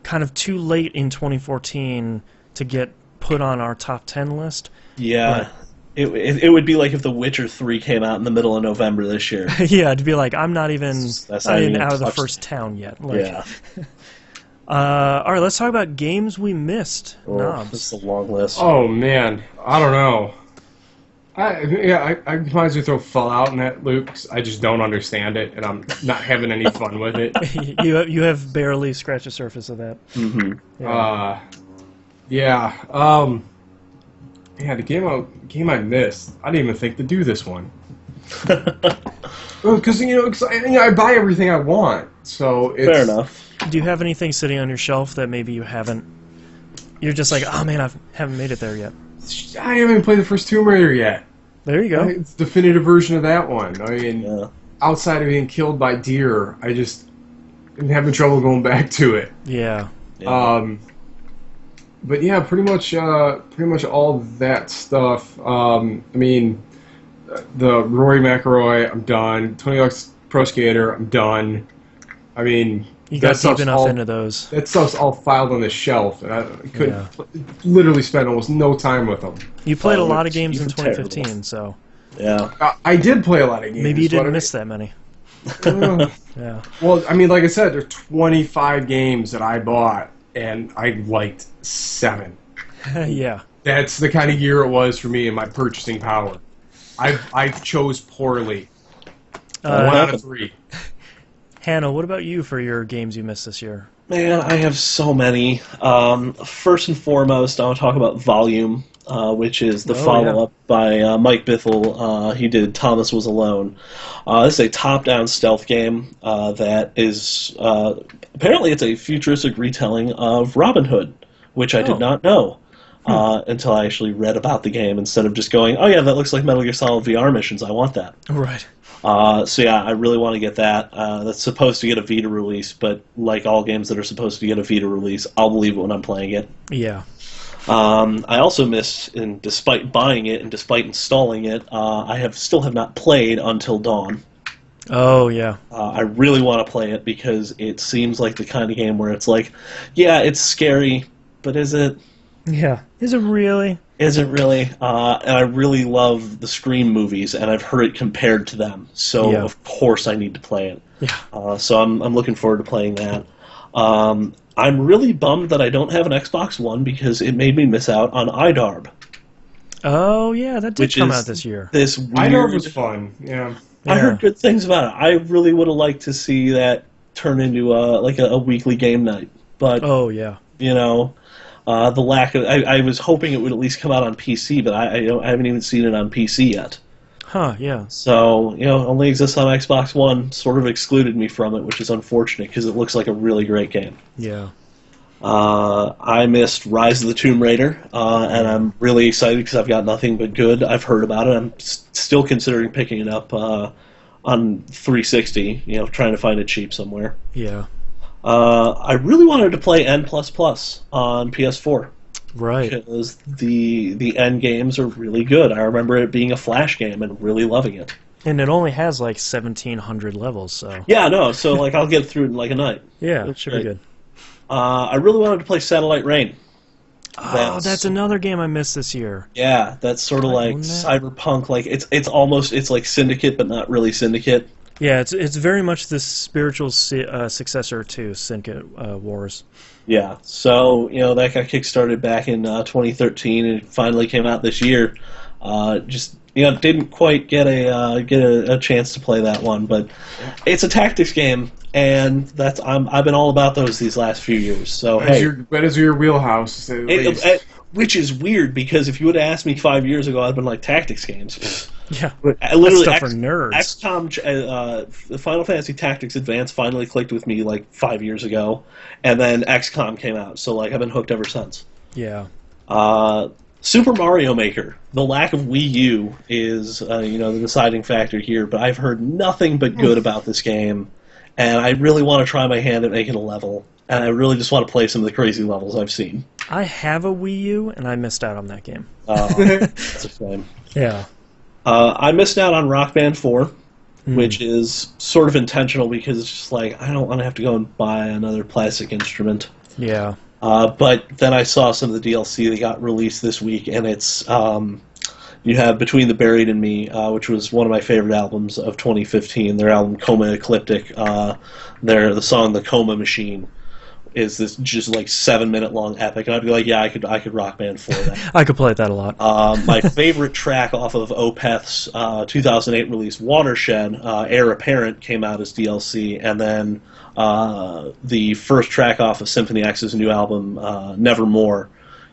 kind of too late in 2014 to get put on our top 10 list. Yeah. It would be like if The Witcher 3 came out in the middle of November this year. Yeah, to be like, I'm not even out of the touched. first town yet. Like, Yeah. All right, let's talk about games we missed. Knobs. This is a long list. Oh man, I don't know. I might as well throw Fallout in that loop, 'cause I just don't understand it, and I'm not having any fun with it. You have barely scratched the surface of that. Mm-hmm. Yeah, the game I missed. I didn't even think to do this one. Because I buy everything I want, so it's Fair enough. Do you have anything sitting on your shelf that maybe you haven't? You're just like, oh man, I haven't made it there yet. I haven't even played the first Tomb Raider yet. There you go. It's the definitive version of that one. I mean, Yeah. outside of being killed by deer, I just am having trouble going back to it. Yeah. But yeah, pretty much all that stuff. I mean, the Rory McIlroy, I'm done. Tony Hawk's Pro Skater, I'm done. I mean, You got deep enough into those. that stuff's all filed on the shelf, and I could Yeah. literally spend almost no time with them. You played a Oh, lot of games in you're terrible. 2015, so Yeah. I did play a lot of games. Maybe you but didn't miss that many. Yeah. Well, I mean, like I said, there's 25 games that I bought, and I liked 7. Yeah. That's the kind of year it was for me and my purchasing power. I chose poorly. 1 out of 3. Hannah, what about you for your games you missed this year? Man, I have so many. First and foremost, I want to talk about Volume, which is the follow-up by Mike Bithell. He did Thomas Was Alone. This is a top-down stealth game that is... apparently it's a futuristic retelling of Robin Hood, which I did not know until I actually read about the game instead of just going, oh yeah, that looks like Metal Gear Solid VR missions. I want that. Right. So yeah, I really want to get that. That's supposed to get a Vita release, but like all games that are supposed to get a Vita release, I'll believe it when I'm playing it. Yeah. I also missed, and despite buying it and despite installing it, I still have not played Until Dawn. Oh, yeah. I really want to play it because it seems like the kind of game where it's like, yeah, it's scary, but is it? Yeah. Is it really? Is it really? And I really love the Scream movies, and I've heard it compared to them. So of course I need to play it. Yeah. So I'm looking forward to playing that. I'm really bummed that I don't have an Xbox One because it made me miss out on iDarb. Oh yeah, that did come out this year. This weird... iDarb was fun. Yeah. I heard good things about it. I really would have liked to see that turn into a weekly game night. But you know. The lack of... I was hoping it would at least come out on PC, but I haven't even seen it on PC yet. Huh, yeah. So, only exists on Xbox One, sort of excluded me from it, which is unfortunate, because it looks like a really great game. Yeah. I missed Rise of the Tomb Raider, and I'm really excited because I've got nothing but good. I've heard about it. I'm still considering picking it up on 360, trying to find it cheap somewhere. Yeah. I really wanted to play N++ on PS4. Right. Because the N games are really good. I remember it being a Flash game and really loving it. And it only has like 1,700 levels, so... Yeah, no, so like I'll get through it in like a night. Yeah, it should be good. I really wanted to play Satellite Rain. That's another game I missed this year. Yeah, that's sort of like cyberpunk. Like it's like Syndicate, but not really Syndicate. Yeah, it's very much the spiritual successor to Syndicate Wars. Yeah, so that got kickstarted back in 2013, and it finally came out this year. Didn't quite get a chance to play that one, but it's a tactics game, and I've been all about those last few years. So that is your wheelhouse, which is weird because if you would have asked me 5 years ago, I'd been like tactics games. Yeah, literally that's stuff for nerds. XCOM, the Final Fantasy Tactics Advance finally clicked with me like 5 years ago, and then XCOM came out. So like I've been hooked ever since. Yeah. Super Mario Maker. The lack of Wii U is the deciding factor here, but I've heard nothing but good about this game, and I really want to try my hand at making a level, and I really just want to play some of the crazy levels I've seen. I have a Wii U, and I missed out on that game. That's a shame. Yeah. I missed out on Rock Band 4, which is sort of intentional because it's just like, I don't want to have to go and buy another plastic instrument. Yeah. But then I saw some of the DLC that got released this week, and it's you have Between the Buried and Me, which was one of my favorite albums of 2015. Their album Coma Ecliptic. The song The Coma Machine is this just like 7-minute long epic, and I'd be like, yeah, I could Rock Band 4 that. I could play that a lot. My favorite track off of Opeth's 2008 release, Watershed, Heir Apparent, came out as DLC, and then the first track off of Symphony X's new album, Nevermore,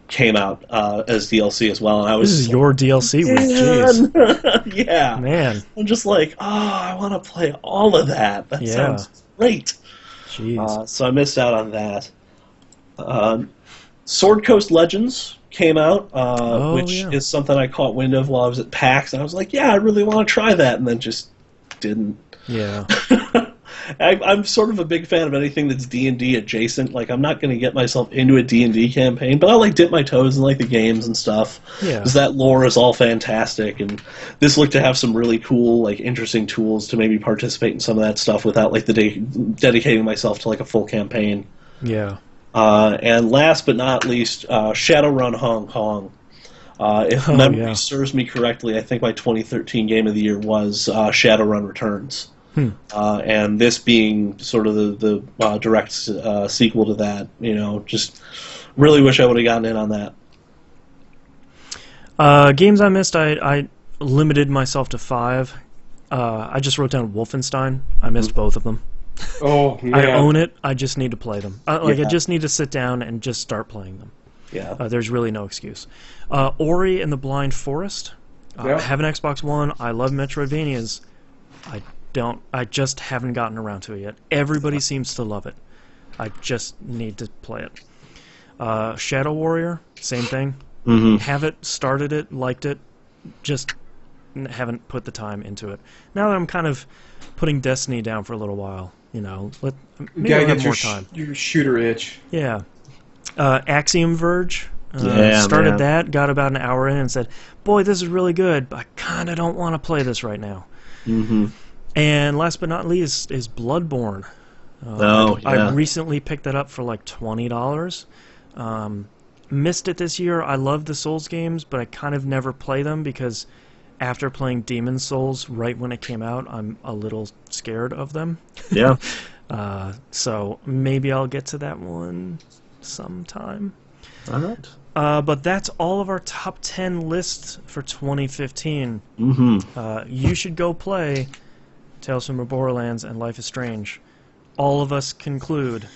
came out as DLC as well. And this is your DLC week, jeez. Yeah. Man. I'm just like, I want to play all of that. That sounds great. Jeez. So I missed out on that. Sword Coast Legends came out, which is something I caught wind of while I was at PAX, and I was like, yeah, I really want to try that, and then just didn't. Yeah. I'm sort of a big fan of anything that's D&D adjacent. Like, I'm not going to get myself into a D&D campaign, but I like dip my toes in like the games and stuff. Yeah. Because that lore is all fantastic, and this looked to have some really cool, like, interesting tools to maybe participate in some of that stuff without like dedicating myself to like a full campaign. Yeah. And last but not least, Shadowrun Hong Kong. If memory serves me correctly, I think my 2013 Game of the Year was Shadowrun Returns. And this being sort of the direct sequel to that, just really wish I would have gotten in on that. Games I missed, I limited myself to 5. I just wrote down Wolfenstein. I missed both of them. Oh, man. I own it. I just need to play them. I just need to sit down and just start playing them. Yeah. There's really no excuse. Ori and the Blind Forest. I have an Xbox One. I love Metroidvanias. I just haven't gotten around to it yet. Everybody seems to love it. I just need to play it. Shadow Warrior, same thing. Have it, started it, liked it, just haven't put the time into it. Now that I'm kind of putting Destiny down for a little while, maybe I'll have more time. Your shooter itch. Yeah. Axiom Verge. Started that, got about an hour in, and said, boy, this is really good, but I kind of don't want to play this right now. And last but not least is Bloodborne. I recently picked that up for like $20. Missed it this year. I love the Souls games, but I kind of never play them because after playing Demon's Souls right when it came out, I'm a little scared of them. Yeah. So maybe I'll get to that one sometime. All right. But that's all of our top 10 lists for 2015. You should go play Tales from the Borderlands and Life is Strange. All of us conclude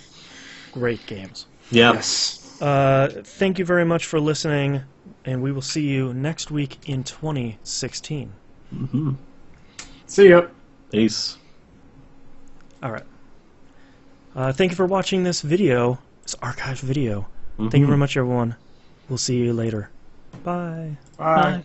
great games. Yeah. Yes. Thank you very much for listening, and we will see you next week in 2016. See ya. Peace. All right. Thank you for watching this video, this archived video. Thank you very much, everyone. We'll see you later. Bye. Bye. Bye.